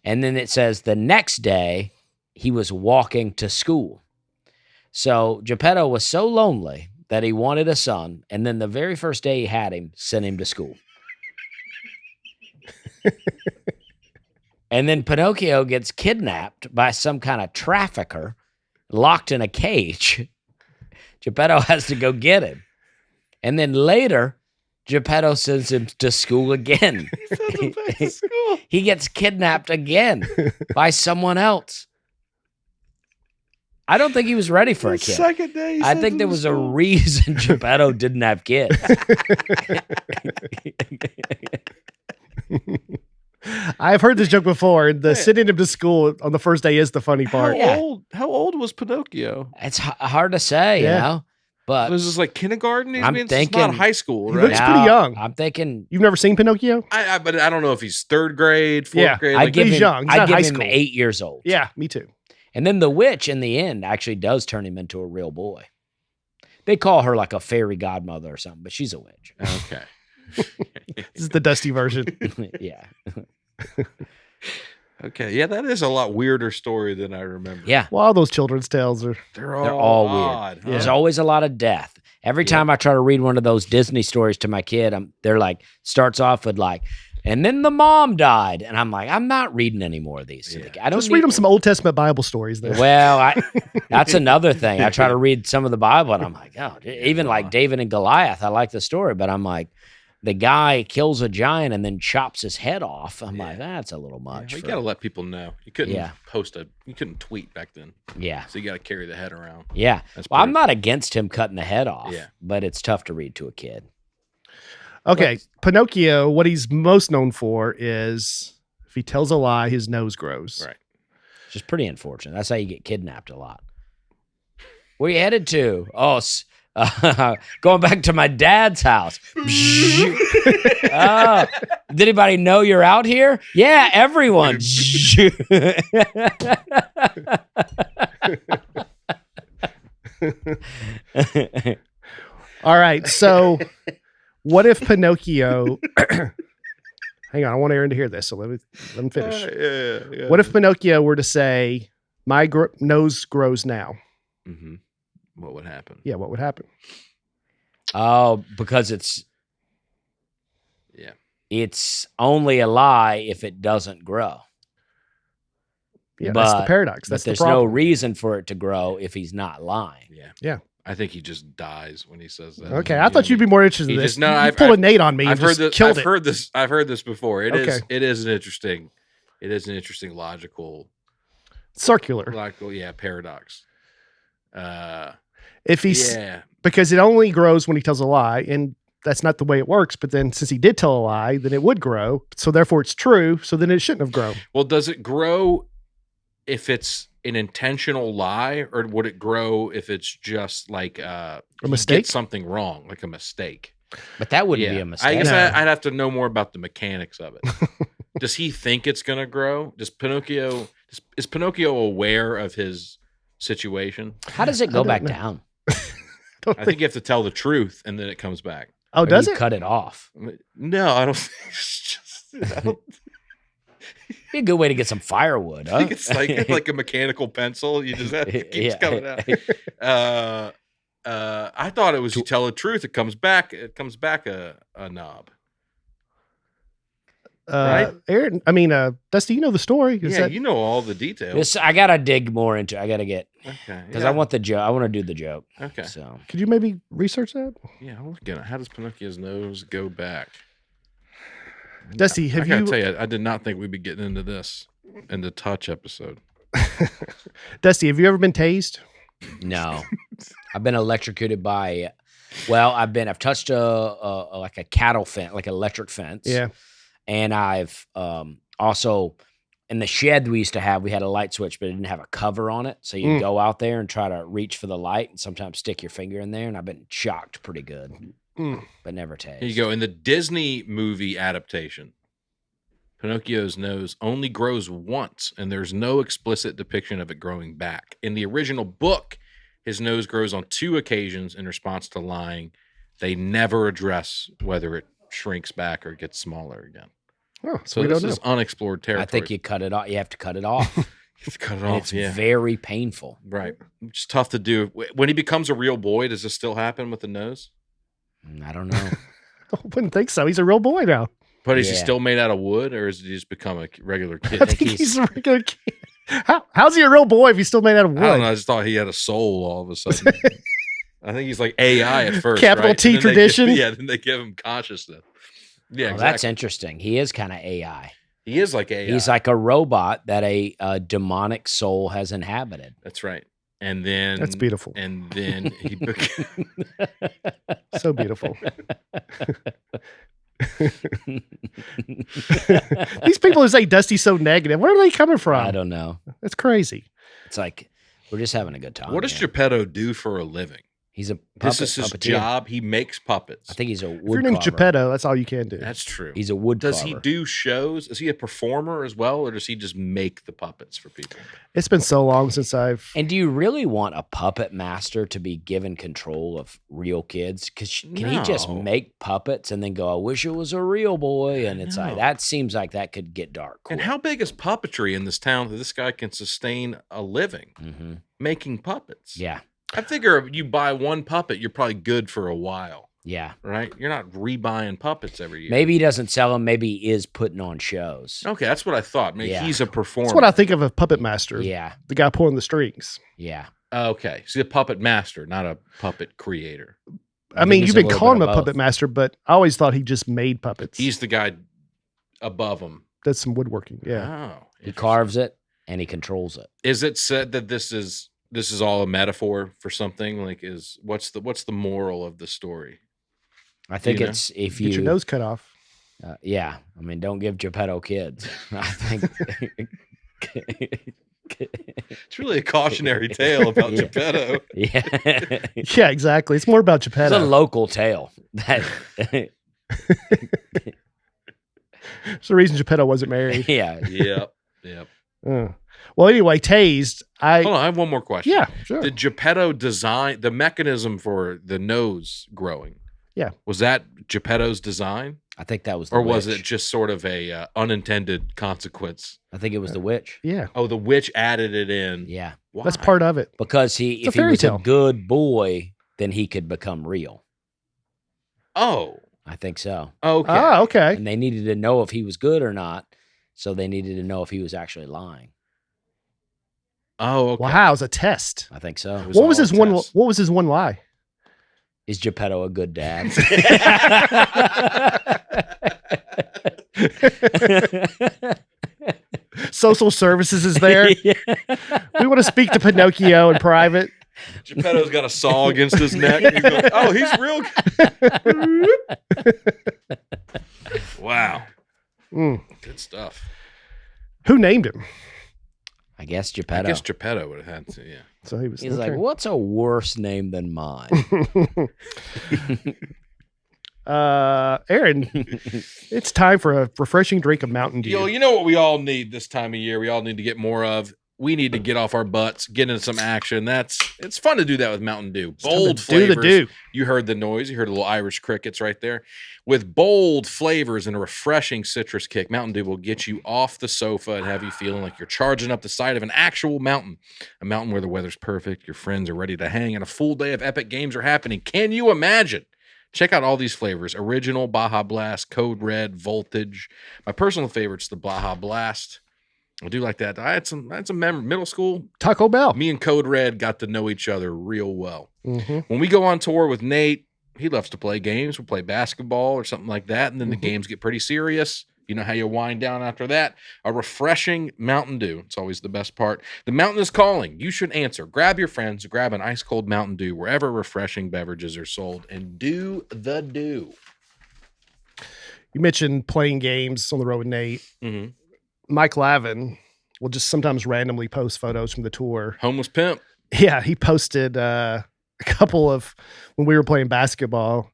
And then it says the next day he was walking to school. So Geppetto was so lonely that he wanted a son. And then the very first day he had him, sent him to school. And then Pinocchio gets kidnapped by some kind of trafficker, locked in a cage. Geppetto has to go get him. And then later, Geppetto sends him to school again. He gets kidnapped again by someone else. I don't think he was ready for a kid. Second day. I think there was a reason Geppetto didn't have kids. I've heard this joke before. The sending him to school on the first day is the funny part. Yeah. How old was Pinocchio? It's hard to say, Yeah. you know. But Was this like kindergarten? I'm It's thinking- not high school, He right? looks pretty young. I'm thinking You've never seen Pinocchio? But I don't know if he's third grade, fourth Yeah. grade. I'd Like, give he's him, young. He's I'd not give high him school. 8 years old. Yeah, me too. And then the witch in the end actually does turn him into a real boy. They call her like a fairy godmother or something, but she's a witch. okay. This is the dusty version. Yeah. Okay. Yeah, that is a lot weirder story than I remember. Yeah. Well, all those children's tales are. They're They're all, all weird. odd, huh? There's always a lot of death. Every Yeah. time I try to read one of those Disney stories to my kid, they're like, starts off with like, and then the mom died. And I'm like, I'm not reading any more of these. to the Yeah. kid. I don't Just read them some Old Testament Bible stories. Then. Well, that's another thing. I try to read some of the Bible and I'm like, oh, even like David and Goliath, I like the story, but I'm like, the guy kills a giant and then chops his head off. I'm like, that's a little Yeah, much. you for- got to let people know. You couldn't Yeah. you couldn't tweet back then. yeah. So you got to carry the head around. Yeah. That's Well, I'm pretty- not against him cutting the head off, Yeah. but it's tough to read to a kid. Okay, Pinocchio, what he's most known for is if he tells a lie, his nose grows. Right. It's just pretty unfortunate. That's how you get kidnapped a lot. Where you headed to? Oh, going back to my dad's house. Oh, did anybody know you're out here? Yeah, everyone. All right, so what if Pinocchio? Hang on, I want Aaron to hear this, so let me finish. Yeah. What if Pinocchio were to say, "My nose grows now"? Mm-hmm. What would happen? Yeah, what would happen? Oh, because it's Yeah. only a lie if it doesn't grow. Yeah, that's the But- paradox. But That's the there's no problem. reason for it to grow if he's not lying. Yeah. Yeah. I think he just dies when he says that. Okay, I thought you'd be more interested in He this. just- no, you I've- pulled I've- a Nate on me. I've and heard just this. Killed I've it. heard this. I've heard this before. It is. Okay. It is an interesting. It is an interesting logical. Circular. Yeah, paradox. If he's Yeah. because it only grows when he tells a lie, and that's not the way it works. But then, since he did tell a lie, then it would grow. So therefore, it's true. So then it shouldn't have grown. Well, does it grow if it's an intentional lie, or would it grow if it's just like a mistake? something wrong, like a mistake? But that wouldn't be Yeah. a I mistake. guess No. I'd have to know more about the mechanics of it. Does he think it's going to grow? Does Pinocchio is Pinocchio aware of his situation? How does it go don't back know. down? I think you have to tell the truth and then it comes back. Oh, Or does you it? cut it off? No, I don't think it's just, I don't Be a good way to get some firewood, huh? think it's like a mechanical pencil. You just have it keeps Yeah. coming out. I thought it was you tell the truth, it comes back a knob. Right? Aaron, Dusty, you know the story. Is Yeah, that- you know all the details. I gotta dig more into. I gotta get Okay. because yeah. I want the joke. I want to do the joke. Okay. So Could you maybe research that? Yeah, I'll look at it. How does Pinocchio's nose go back? Dusty, I have gotta you tell you, I did not think we'd be getting into this in the touch episode. Dusty, have you ever been tased? no, I've been electrocuted by. Well, I've touched like a cattle fence, like an electric fence. Yeah. And I've also in the shed we used to have, we had a light switch, but it didn't have a cover on it. So you go out there and try to reach for the light and sometimes stick your finger in there. And I've been shocked pretty good, but never tased. Here you go. In the Disney movie adaptation, Pinocchio's nose only grows once, and there's no explicit depiction of it growing back. In the original book, his nose grows on 2 occasions in response to lying. They never address whether it shrinks back or gets smaller again. Oh, So we this don't know. is unexplored territory. I think you cut it off. You have to cut it off. It's cut it And off. it's Yeah, very painful. right. It's tough to do. When he becomes a real boy, does this still happen with the nose? I don't know. I wouldn't think so. He's a real boy now. But is he Yeah. still made out of wood, or has he just become a regular I kid? think he's a regular kid. How's he a real boy if he's still made out of wood? I don't know. I just thought he had a soul all of a sudden. I think he's like AI at first. Capital right? T And then tradition? Then they give him consciousness. Yeah, Well, that's exactly. interesting. He is kind of AI. He is like AI. He's like a robot that a demonic soul has inhabited. That's right. And then That's beautiful. And then he became. So beautiful. These people who say Dusty's so negative, where are they coming from? I don't know. That's crazy. It's like we're just having a good time. What does here. Geppetto do for a living? He's a This puppet, is his puppeteer. job. He makes puppets. I think he's a If your wood name's carver. Geppetto, that's all you can do. That's true. He's a wood Does carver. he do shows? Is he a performer as well, or does he just make the puppets for people? It's been so long since I've. And do you really want a puppet master to be given control of real kids? Because can he just No. make puppets and then go, I wish it was a real boy? And it's like, No. that seems like that could get dark. And how big is puppetry in this town that this guy can sustain a living Mm-hmm. making puppets? Yeah. I figure if you buy one puppet, you're probably good for a while, Yeah. right? You're not rebuying puppets every year. Maybe he doesn't sell them. Maybe he is putting on shows. Okay, that's what I thought. Maybe Yeah. he's a performer. That's what I think of a puppet master. Yeah. The guy pulling the strings. Yeah. Okay, so he's a puppet master, not a puppet creator. I mean, he's you've a been little calling him bit a of puppet both. master, but I always thought he just made puppets. He's the guy above him. Does some woodworking. Yeah. Oh, He carves it and he controls it. Is it said that this is all a metaphor for something? Like, what's the moral of the story? I think You know? it's if Get your you, nose cut off. yeah. I mean, don't give Geppetto kids. I think. It's really a cautionary tale about Yeah. Geppetto. Yeah. Yeah, exactly. It's more about It's a Geppetto. local tale. That, It's the reason Geppetto wasn't married. yeah. Yep. Well, anyway, tased. Hold on, I have one more question. Yeah, sure. Did Geppetto design the mechanism for the nose growing? Yeah. Was that Geppetto's design, I think that was the or was witch. it just sort of a unintended consequence? I think it was the witch. Yeah, Oh, the witch added it in. Yeah. Why? that's part of it. Because a if he fairy was tale. a good boy, then he could become real. Oh, I think so. okay. Ah, okay. And they needed to know if he was good or not. So they needed to know if he was actually lying. Oh, okay. Wow, it was a test. I think so. was What was all his a one? test. What was his one lie? Is Geppetto a good dad? Social services is there. Yeah. We want to speak to Pinocchio in private. Geppetto's got a saw against his neck. He's going, oh, he's real good. Wow. Mm. Good stuff. Who named him? I guess I Geppetto. guess Geppetto would have had to, yeah. So he was. He's like, what's a worse name than mine? Aaron, it's time for a refreshing drink of Mountain Dew. Yo, you know what we all need this time of year? We all need to get more of. We need to get off our butts, get into some action. It's fun to do that with Mountain Dew. Bold flavors. Do the do. You heard the noise. You heard the little Irish crickets right there. With bold flavors and a refreshing citrus kick, Mountain Dew will get you off the sofa and have you feeling like you're charging up the side of an actual mountain. A mountain where the weather's perfect, your friends are ready to hang, and a full day of epic games are happening. Can you imagine? Check out all these flavors. Original, Baja Blast, Code Red, Voltage. My personal favorite's the Baja Blast. I do like that. I had some middle school. Taco Bell. Me and Code Red got to know each other real well. Mm-hmm. When we go on tour with Nate, he loves to play games. We'll play basketball or something like that, and then the games get pretty serious. You know how you wind down after that? A refreshing Mountain Dew. It's always the best part. The mountain is calling. You should answer. Grab your friends, grab an ice-cold Mountain Dew wherever refreshing beverages are sold, and do the do. You mentioned playing games on the road with Nate. Mm-hmm. Mike Lavin will just sometimes randomly post photos from the tour. Homeless pimp. Yeah, he posted a couple of when we were playing basketball,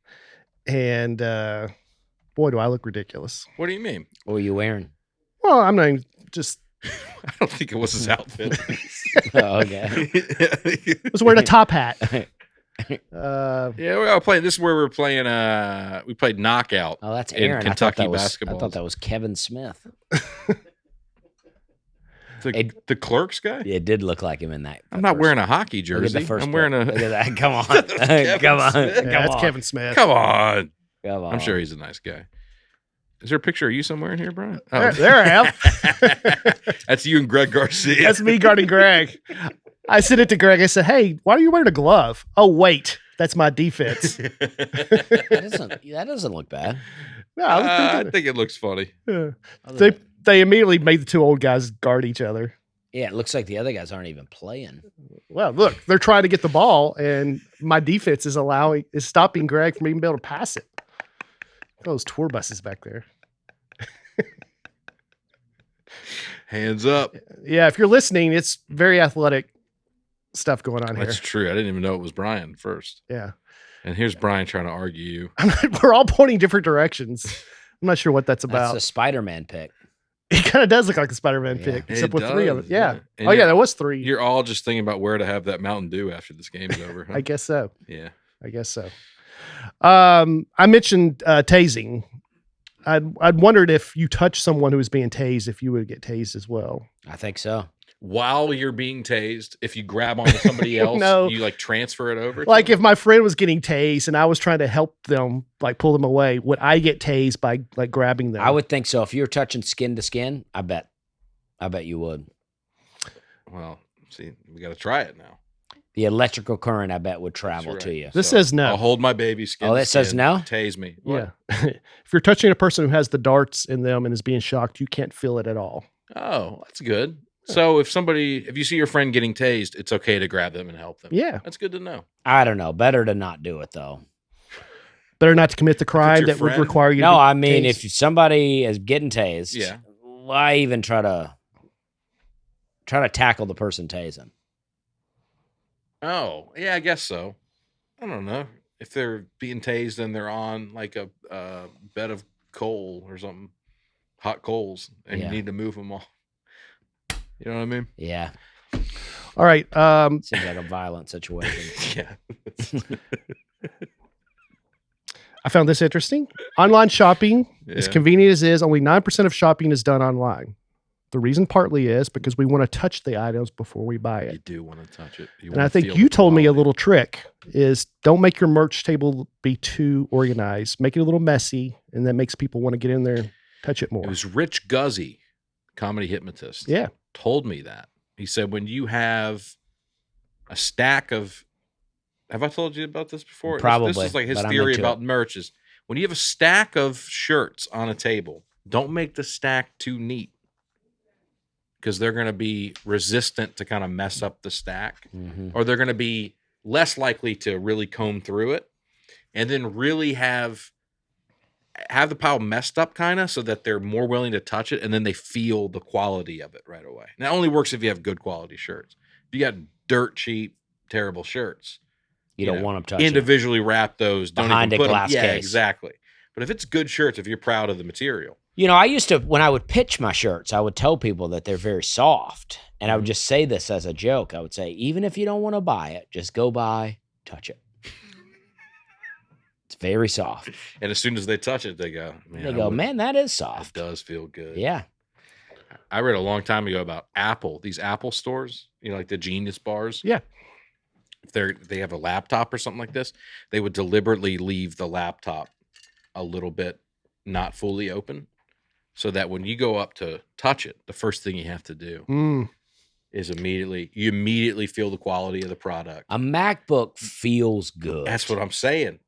and boy, do I look ridiculous. What do you mean? What were you wearing? Well, I'm not even just. I don't think it was his outfit. Oh, okay. I was wearing a top hat. Yeah, we all playing. This is where we're playing. We played Knockout. Oh, that's in Aaron. Kentucky I basketball. thought that was Kevin Smith. The Clerks guy. It did look like him in that. I'm not wearing a hockey Look at jersey. the first I'm wearing Look a. at that. Come on. Kevin Come on. Smith. Yeah, Come that's on. Kevin Smith. Come on. Come on. I'm sure he's a nice guy. Is there a picture of you somewhere in here, Brian? There I am. That's you and Greg Garcia. That's me guarding Greg. I sent it to Greg. I said, "Hey, why are you wearing a glove?" Oh, wait, that's my defense. That doesn't look bad. No, I was I pretty good. think it looks funny. Yeah. They immediately made the two old guys guard each other. Yeah, it looks like the other guys aren't even playing. Well, look, they're trying to get the ball, and my defense is stopping Greg from even being able to pass it. Those tour buses back there. Hands up. Yeah, if you're listening, it's very athletic stuff going on here. That's true. I didn't even know it was Brian first. Yeah. And here's Brian trying to argue you. We're all pointing different directions. I'm not sure what that's about. That's a Spider-Man pick. It kind of does look like a Spider-Man Yeah. pick, It except with three of it. does, Yeah. yeah. And Oh, yeah, you're- there was three. You're all just thinking about where to have that Mountain Dew after this game's over. Huh? I guess so. Yeah. I guess so. I mentioned tasing. I'd wondered if you touched someone who was being tased, if you would get tased as well. I think so. While you're being tased, if you grab onto somebody else, No. you like transfer it over. to Like them? if my friend was getting tased and I was trying to help them, like pull them away, would I get tased by like grabbing them? I would think so. If you're touching skin to skin, I bet you would. Well, see, we got to try it now. The electrical current, I bet, would travel That's to right. you. This So, says no. I'll hold my baby skin. Oh, to that says skin. no? Tase me. Yeah. What? If you're touching a person who has the darts in them and is being shocked, you can't feel it at all. Oh, that's good. So if you see your friend getting tased, it's okay to grab them and help them. Yeah. That's good to know. I don't know. Better to not do it, though. Better not to commit the crime your that would friend? require you to No, be I mean, tased. if somebody is getting tased, Yeah. why even try to tackle the person tasing? Oh, yeah, I guess so. I don't know. If they're being tased and they're on like a bed of coal or something, hot coals, and Yeah. you need to move them all. You know what I mean? Yeah, All right. seems like a violent situation. Yeah. I found this interesting. Online shopping, as Yeah. convenient as it is, only 9% of shopping is done online. The reason partly is because we want to touch the items before we buy You it. do want to touch it. You And wanna I think feel you the told me a quality. little trick is don't make your merch table be too organized. Make it a little messy, and that makes people want to get in there and touch it more. It was Rich Guzzi, comedy hypnotist. Yeah. Told me that. He said when you have a stack of, have I told you about this before? Probably, This is like his but I'm theory into about it. merch is when you have a stack of shirts on a table, don't make the stack too neat because they're going to be resistant to kind of mess up the stack, or they're going to be less likely to really comb through it, and then really have the pile messed up kind of so that they're more willing to touch it, and then they feel the quality of it right away. And that only works if you have good quality shirts. If you got dirt cheap, terrible shirts, You don't want them touching. individually wrap those. Don't Behind even a put them. glass Yeah, case. exactly. But if it's good shirts, if you're proud of the material, I used to, when I would pitch my shirts, I would tell people that they're very soft. And I would just say this as a joke. I would say, even if you don't want to buy it, just go by, touch it. It's very soft. and as soon as they touch it, they go, Man, that is It soft. does feel good. Yeah. I read a long time ago about Apple, these Apple stores, like the Genius bars. Yeah. If they have a laptop or something like this, they would deliberately leave the laptop a little bit not fully open so that when you go up to touch it, the first thing you have to do is you immediately feel the quality of the product. A MacBook feels good. That's what I'm saying.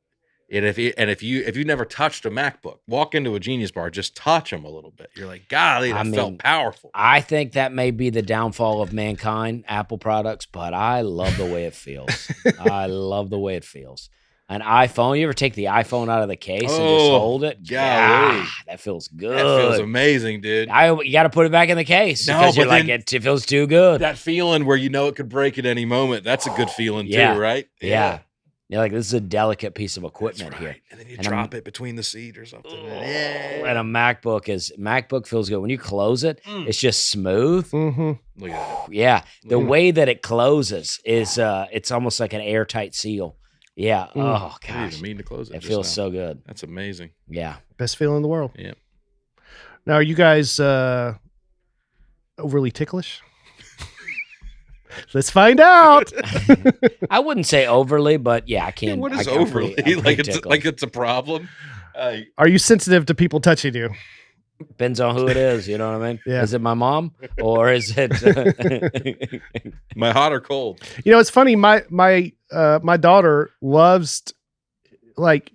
And if you never touched a MacBook, walk into a Genius bar, just touch them a little bit. You're like, golly, that felt powerful. I think that may be the downfall of mankind, Apple products, but I love the way it feels. I love the way it feels. An iPhone, you ever take the iPhone out of the case and just hold it? Golly. That feels good. That feels amazing, dude. You got to put it back in the case because you're like, it feels too good. That feeling where it could break at any moment, that's a good feeling too, right? Yeah. You're like, this is a delicate piece of equipment here. And then you drop it between the seat or something. And a MacBook feels good. When you close it, it's just smooth. Mm-hmm. Look at that. Yeah. The way that it closes is it's almost like an airtight seal. Yeah. Oh, I didn't gosh. even mean to close it. It feels so good. That's amazing. Yeah. Best feeling in the world. Yeah. Now, are you guys overly ticklish? Let's find out. I wouldn't say overly, but yeah, I can. What is I'm overly? pretty Like it's a problem? Are you sensitive to people touching you? Depends on who it is. You know what I mean? Yeah. Is it my mom or is it? My hot or cold? It's funny. My daughter loves,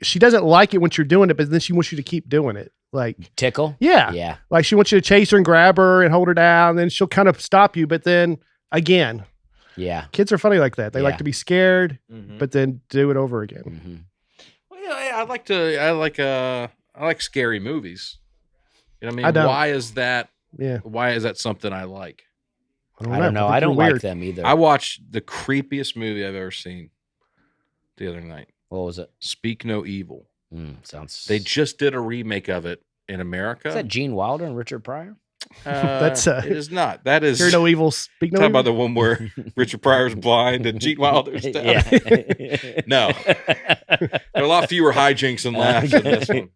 she doesn't like it when you're doing it, but then she wants you to keep doing it. Like Tickle? Yeah. Yeah. Like she wants you to chase her and grab her and hold her down. And then she'll kind of stop you. But then again, yeah, kids are funny like that. They like to be scared, but then do it over again. Mm-hmm. Well, yeah, I like scary movies. You know what I mean? I don't. Why is that? Yeah. Why is that something I like? I don't know. I don't like them either. I watched the creepiest movie I've ever seen the other night. What was it? Speak No Evil. Sounds. They just did a remake of it in America. Is that Gene Wilder and Richard Pryor? That's it is not. That is Hear no evil, speak no talking evil. about the one where Richard Pryor's blind and Gene Wilder's deaf. Yeah. No, there are a lot fewer hijinks and laughs in this one.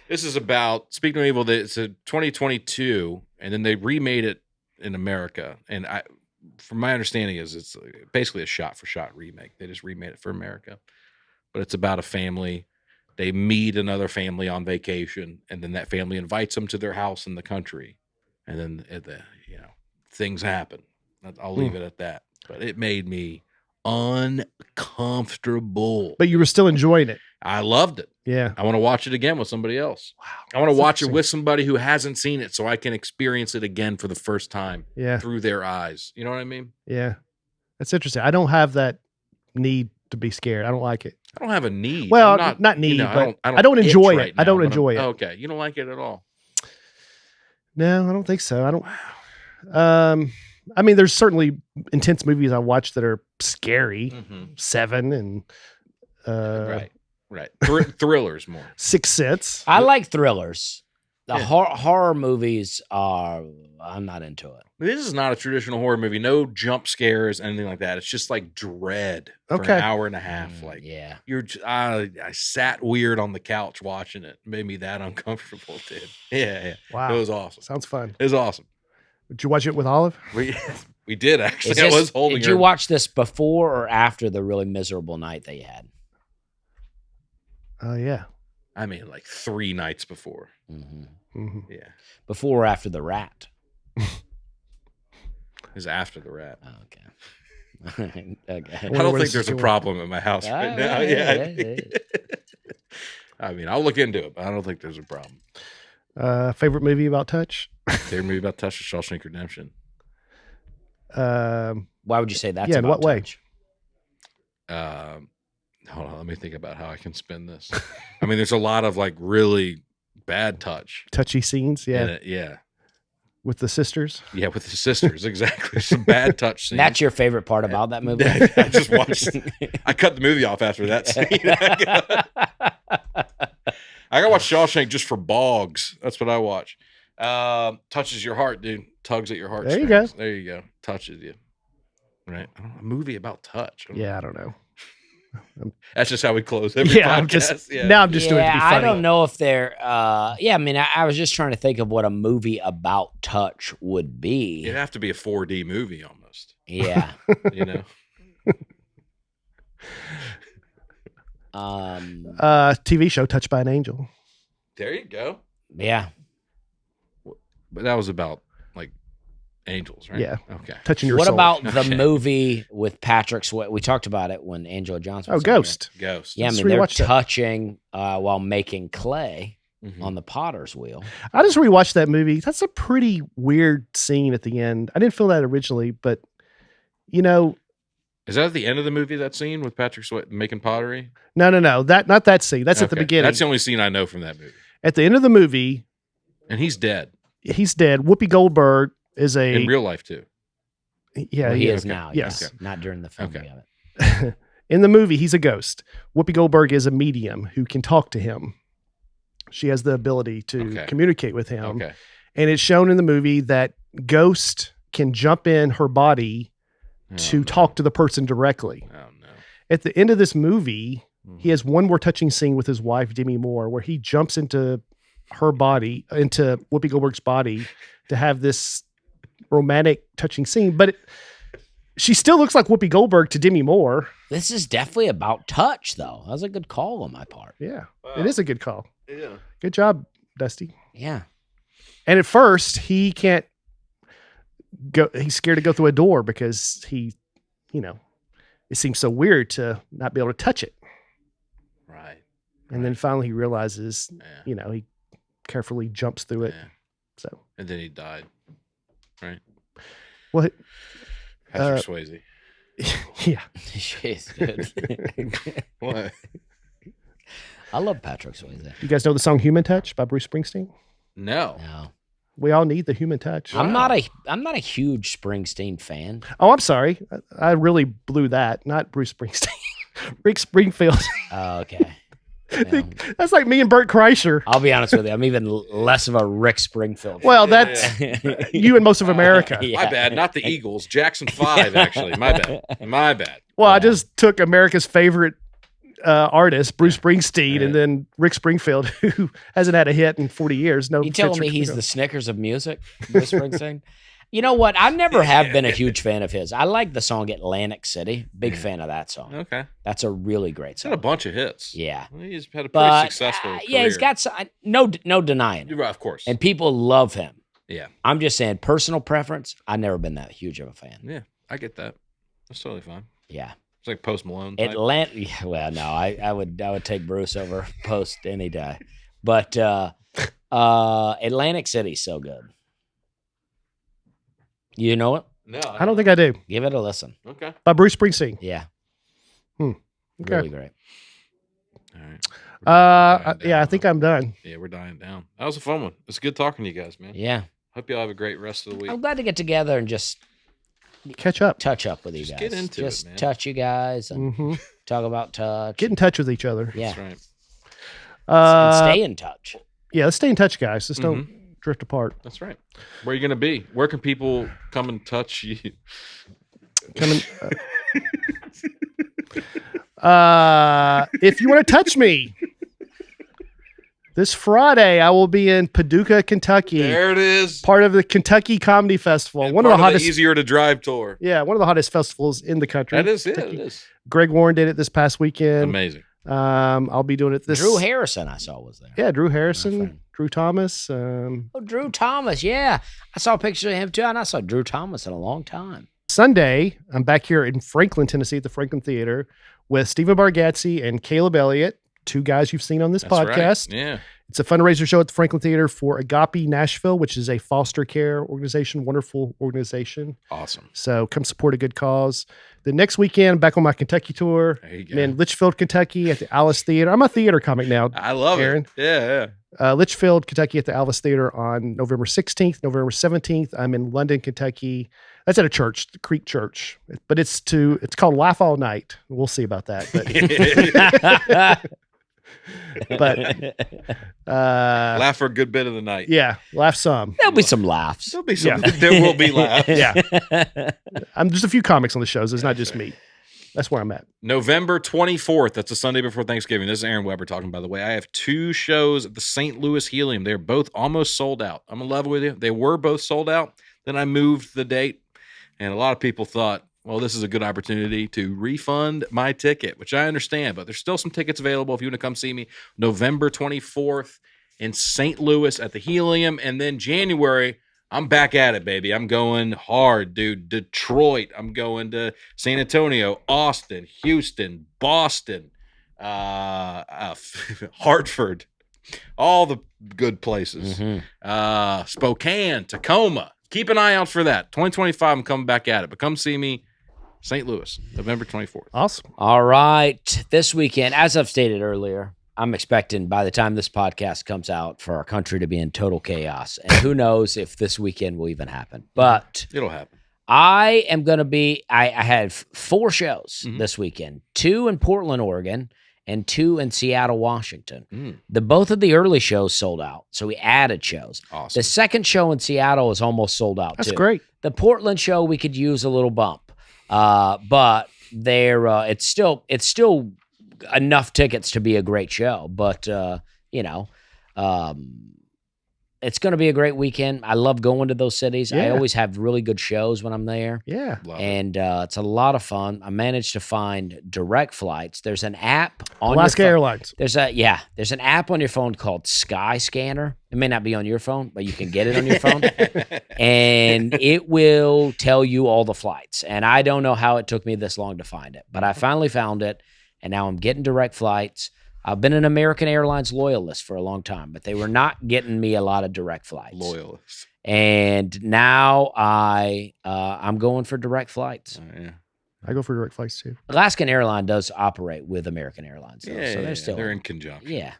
This is about Speak No Evil. It's a 2022, and then they remade it in America. And from my understanding, it's basically a shot-for-shot remake. They just remade it for America, but it's about a family. They meet another family on vacation, and then that family invites them to their house in the country, and then things happen. I'll leave it at that. But it made me uncomfortable. But you were still enjoying it. I loved it. Yeah. I want to watch it again with somebody else. Wow. I want to That's watch it interesting. with somebody who hasn't seen it so I can experience it again for the first time Yeah. through their eyes. You know what I mean? Yeah. That's interesting. I don't have that need to be scared. I don't like it. I don't have a need. Well, I'm not need, but I don't itch enjoy it. right I now, don't but enjoy it. Oh, okay. You don't like it at all. No, I don't think so. I don't. I mean, there's certainly intense movies I watch that are scary. Seven and Right. Thrillers more. Sixth Sense. I like thrillers. The Yeah. horror movies I'm not into it. This is not a traditional horror movie. No jump scares, anything like that. It's just like dread for Okay. an hour and a half. Like Yeah. I sat weird on the couch watching it. It made me that uncomfortable, dude. Yeah. Wow. It was awesome. Sounds fun. It was awesome. Did you watch it with Olive? We did actually. I was holding Did her. you watch this before or after the really miserable night that you had? Oh, yeah. I mean, like 3 nights before. Mm-hmm. Yeah. Before or after the rat? Is after the rap. Oh, okay. Okay. I don't think there's a problem in my house right now. Yeah. I mean, I'll look into it, but I don't think there's a problem. Favorite movie about touch? Favorite movie about touch is Shawshank Redemption. Why would you say that's yeah, in about what way? touch? Hold on, let me think about how I can spin this. I mean, there's a lot of like really bad touch. Touchy scenes, in yeah. it, yeah. With the sisters. Yeah, with the sisters, exactly. Some bad touch scenes. That's your favorite part about that movie? I just watched. I cut the movie off after that scene. I gotta watch Shawshank just for Boggs. That's what I watch. Touches your heart, dude. Tugs at your heart. There you go. There you go. Touches you. Right. A movie about touch. Yeah, I don't know. That's just how we close every podcast. Now I'm just doing it to be funny. I don't know if they're I mean, I was just trying to think of what a movie about touch would be. It'd have to be a 4D movie almost. Yeah. You know. TV show Touched by an Angel. There you go. Yeah. But that was about like angels, right? Yeah. Okay. Touching your What soul. about the movie with Patrick Swayze? We talked about it when Angela Johnson was Ghost. Ghost. Yeah, I Just mean, they're rewatched it. touching while making clay Mhm. on the potter's wheel. I just rewatched that movie. That's a pretty weird scene at the end. I didn't feel that originally, but you know, Is that at the end of the movie, that scene with Patrick Swayze making pottery? no. That not that scene. That's at the Okay. beginning. That's the only scene I know from that movie. At the end of the movie, And he's dead he's dead. Whoopi Goldberg is in real life too. yeah, Well, he yeah. is now. Yes. Yes. Not during the filming Okay. of it. In the movie, he's a ghost. Whoopi Goldberg is a medium who can talk to him. She has the ability to Okay. communicate with him. Okay. And it's shown in the movie that Ghost can jump in her body to talk to the person directly. Oh no. At the end of this movie, Mhm. he has one more touching scene with his wife, Demi Moore, where he jumps into her body, into Whoopi Goldberg's body to have this romantic touching scene. But she still looks like Whoopi Goldberg to Demi Moore. This is definitely about touch, though. That was a good call on my part. Yeah, Wow. it is a good call. Yeah. Good job, Dusty. Yeah. And at first, he can't go. He's scared to go through a door because he, it seems so weird to not be able to touch it. Right. And then finally he realizes, Yeah. he carefully jumps through it. Yeah. So, And then he died. Right. well, Patrick Swayze. yeah. She's good. What? I love Patrick Swayze. You guys know the song "Human Touch" by Bruce Springsteen? No. No. We all need the human touch. I'm not a huge Springsteen fan. Oh, I'm sorry. I really blew that. Not Bruce Springsteen. Rick Springfield. Oh, okay. Yeah. That's like me and Bert Kreischer. I'll be honest with you. I'm even less of a Rick Springfield. Well, that's you and most of America. Yeah. My bad. Not the Eagles. Jackson 5, actually. My bad. My bad. Well, I Yeah. just took America's favorite artist, Bruce Springsteen, Yeah. and then Rick Springfield, who hasn't had a hit in 40 years. No, You telling me he's the Snickers of music, Bruce Springsteen? You know what? I never have been a huge fan of his. I like the song Atlantic City. Big fan of that song. Okay. That's a really great He's had song. a bunch of hits. Yeah. Well, he's had a pretty But successful yeah, he's career. got some, no denying it. Right, of course. And people love him. Yeah. I'm just saying, personal preference, I've never been that huge of a fan. Yeah, I get that. That's totally fine. Yeah. It's like Post Malone type. Atlanta. Well, no, I would take Bruce over Post any day. But Atlantic City's so good. You know it? No, I don't think I do. Give it a listen. Okay. By Bruce Springsteen. Yeah. Okay. Really great. All right. Dying Yeah, I down, think huh? I'm done. Yeah, we're dying down. That was a fun one. It's good talking to you guys, man. Yeah. Hope y'all have a great rest of the week. I'm glad to get together and just Catch up. touch up with you Just guys. get into it, just man. touch you guys and hmm talk about touch. Get in touch with each other. Yeah. That's right. And stay in touch. Yeah, let's stay in touch, guys. Just don't Mm-hmm. drift apart. That's right. Where are you going to be? Where can people come and touch you? Come in, if you want to touch me, this Friday I will be in Paducah, Kentucky, There it is. part of the Kentucky Comedy Festival. And One of the part hottest, easier to drive tour. yeah, one of the hottest festivals in the country. That is it. It Kentucky. is Greg Warren did it this past weekend. amazing. I'll be doing it this. Drew Harrison, I saw, was there. Yeah, Drew My Harrison. friend. Drew Thomas. Drew Thomas. Yeah. I saw pictures of him too, and I saw Drew Thomas in a long time. Sunday, I'm back here in Franklin, Tennessee at the Franklin Theater with Stephen Bargatze and Caleb Elliott, two guys you've seen on this podcast. Right. Yeah. It's a fundraiser show at the Franklin Theater for Agape Nashville, which is a foster care organization, wonderful organization. Awesome. So come support a good cause. The next weekend, back on my Kentucky tour. There you go. I'm in Litchfield, Kentucky at the Alice Theater. I'm a theater comic now. I love Aaron. it. Yeah. Litchfield, Kentucky at the Alice Theater on November 16th, November 17th. I'm in London, Kentucky. That's at a church, the Creek Church. But it's called Laugh All Night. We'll see about that. But Laugh for a good bit of the night. yeah, laugh some. There'll be some laughs. There'll be some. There will be laughs. Yeah. There's a few comics on the shows. It's not just me. That's where I'm at. November 24th. That's a Sunday before Thanksgiving. This is Aaron Weber talking, by the way. I have 2 shows at the St. Louis Helium. They're both almost sold out. I'm in love with you. They were both sold out. Then I moved the date, and a lot of people thought, well, this is a good opportunity to refund my ticket, which I understand, but there's still some tickets available if you want to come see me. November 24th in St. Louis at the Helium, and then January, I'm back at it, baby. I'm going hard, dude. Detroit. I'm going to San Antonio, Austin, Houston, Boston, Hartford, all the good places. Mm-hmm. Spokane, Tacoma. Keep an eye out for that. 2025, I'm coming back at it. But come see me, St. Louis, November 24th. Awesome. All right. This weekend, as I've stated earlier, I'm expecting by the time this podcast comes out for our country to be in total chaos. And who knows if this weekend will even happen. But It'll happen. I am going to be, I had 4 shows this weekend, 2 in Portland, Oregon, and 2 in Seattle, Washington. Both of the early shows sold out, so we added shows. Awesome. The second show in Seattle is almost sold out, That's too. great. The Portland show, we could use a little bump, but there, it's still enough tickets to be a great show. But it's going to be a great weekend. I love going to those cities. I Yeah. always have really good shows when I'm there. Yeah. Love it. And it's a lot of fun. I managed to find direct flights. There's an app on Alaska your phone. Airlines. There's an app on your phone called Sky Scanner. It may not be on your phone, but you can get it on your phone. And it will tell you all the flights. And I don't know how it took me this long to find it, but I finally found it. And now I'm getting direct flights. I've been an American Airlines loyalist for a long time, but they were not getting me a lot of direct flights. Loyalists. And now I'm going for direct flights. Yeah. I go for direct flights too. Alaskan Airline does operate with American Airlines, though, so they're still they're in conjunction. Yeah.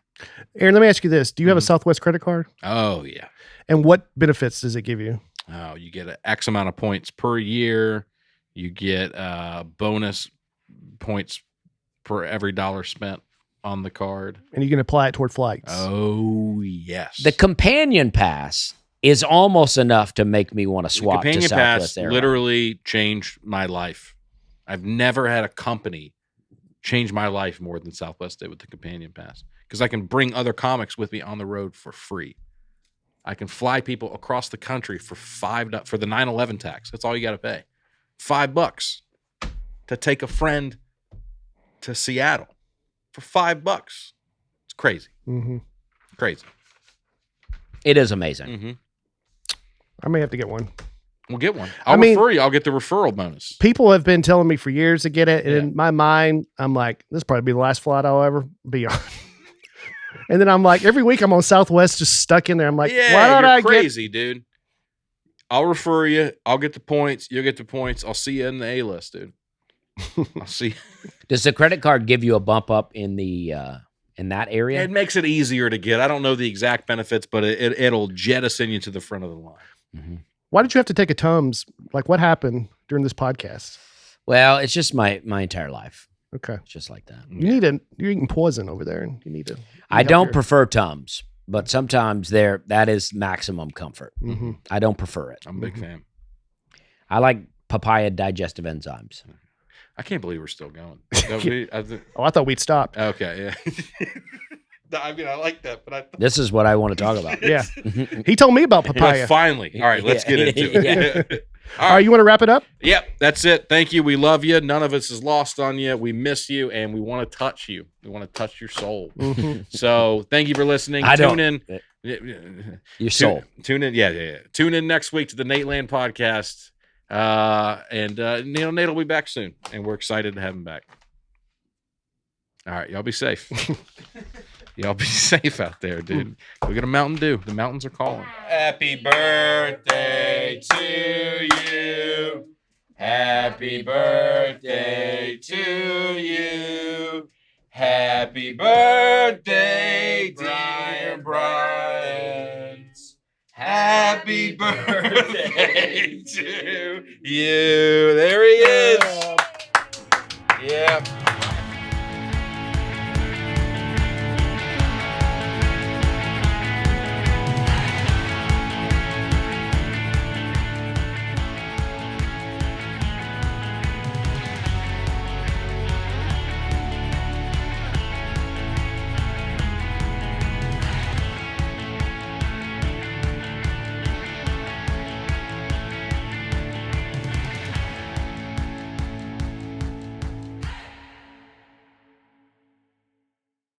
Aaron, let me ask you this. Do you have a Southwest credit card? Oh, yeah. And what benefits does it give you? Oh, you get an X amount of points per year. You get bonus points per every dollar spent on the card. And you can apply it toward flights. Oh, yes. The companion pass is almost enough to make me want to swap to Companion Southwest Pass Airlines. literally changed my life. I've never had a company change my life more than Southwest did with the Companion Pass, because I can bring other comics with me on the road for free. I can fly people across the country for $5 for the 9/11 tax. That's all you got to pay. $5 to take a friend to Seattle for $5. It's crazy. Mm-hmm. Crazy. It is amazing. Mm-hmm. I may have to get one. We'll get one. I I'll mean- refer you. I'll get the referral bonus. People have been telling me for years to get it. And Yeah. in my mind, I'm like, this will probably be the last flight I'll ever be on. And then I'm like, every week I'm on Southwest just stuck in there. I'm like, Yeah, why don't you're I crazy, dude. I'll refer you. I'll get the points. You'll get the points. I'll see you in the A list, dude. I'll see. Does the credit card give you a bump up in the in that area? It makes it easier to get. I don't know the exact benefits, but it'll jettison you to the front of the line. Mhm. Why did you have to take a Tums? Like, what happened during this podcast? Well, it's just my entire life. Okay. It's just like that. You're eating poison over there. And you need to. I don't prefer Tums, but sometimes that is maximum comfort. Mm-hmm. I don't prefer it. I'm a big fan. I like papaya digestive enzymes. I can't believe we're still going. Oh, I thought we'd stop. Okay, yeah. No, I mean, I like that, but I thought. This is what I want to talk about. Yeah. He told me about You're papaya. like, finally. All right, let's get into it. All right, you want to wrap it up? Yep, that's it. Thank you. We love you. None of us is lost on you. We miss you, and we want to touch you. We want to touch your soul. So thank you for listening. Tune in. Your soul. Tune in. Yeah. Tune in next week to the Nateland podcast. Nate will be back soon, and we're excited to have him back. All right, y'all be safe. Y'all be safe out there, dude. We got a Mountain Dew. The mountains are calling. Happy birthday to you. Happy birthday to you. Happy birthday, dear Bryant. Happy birthday to you. There he is.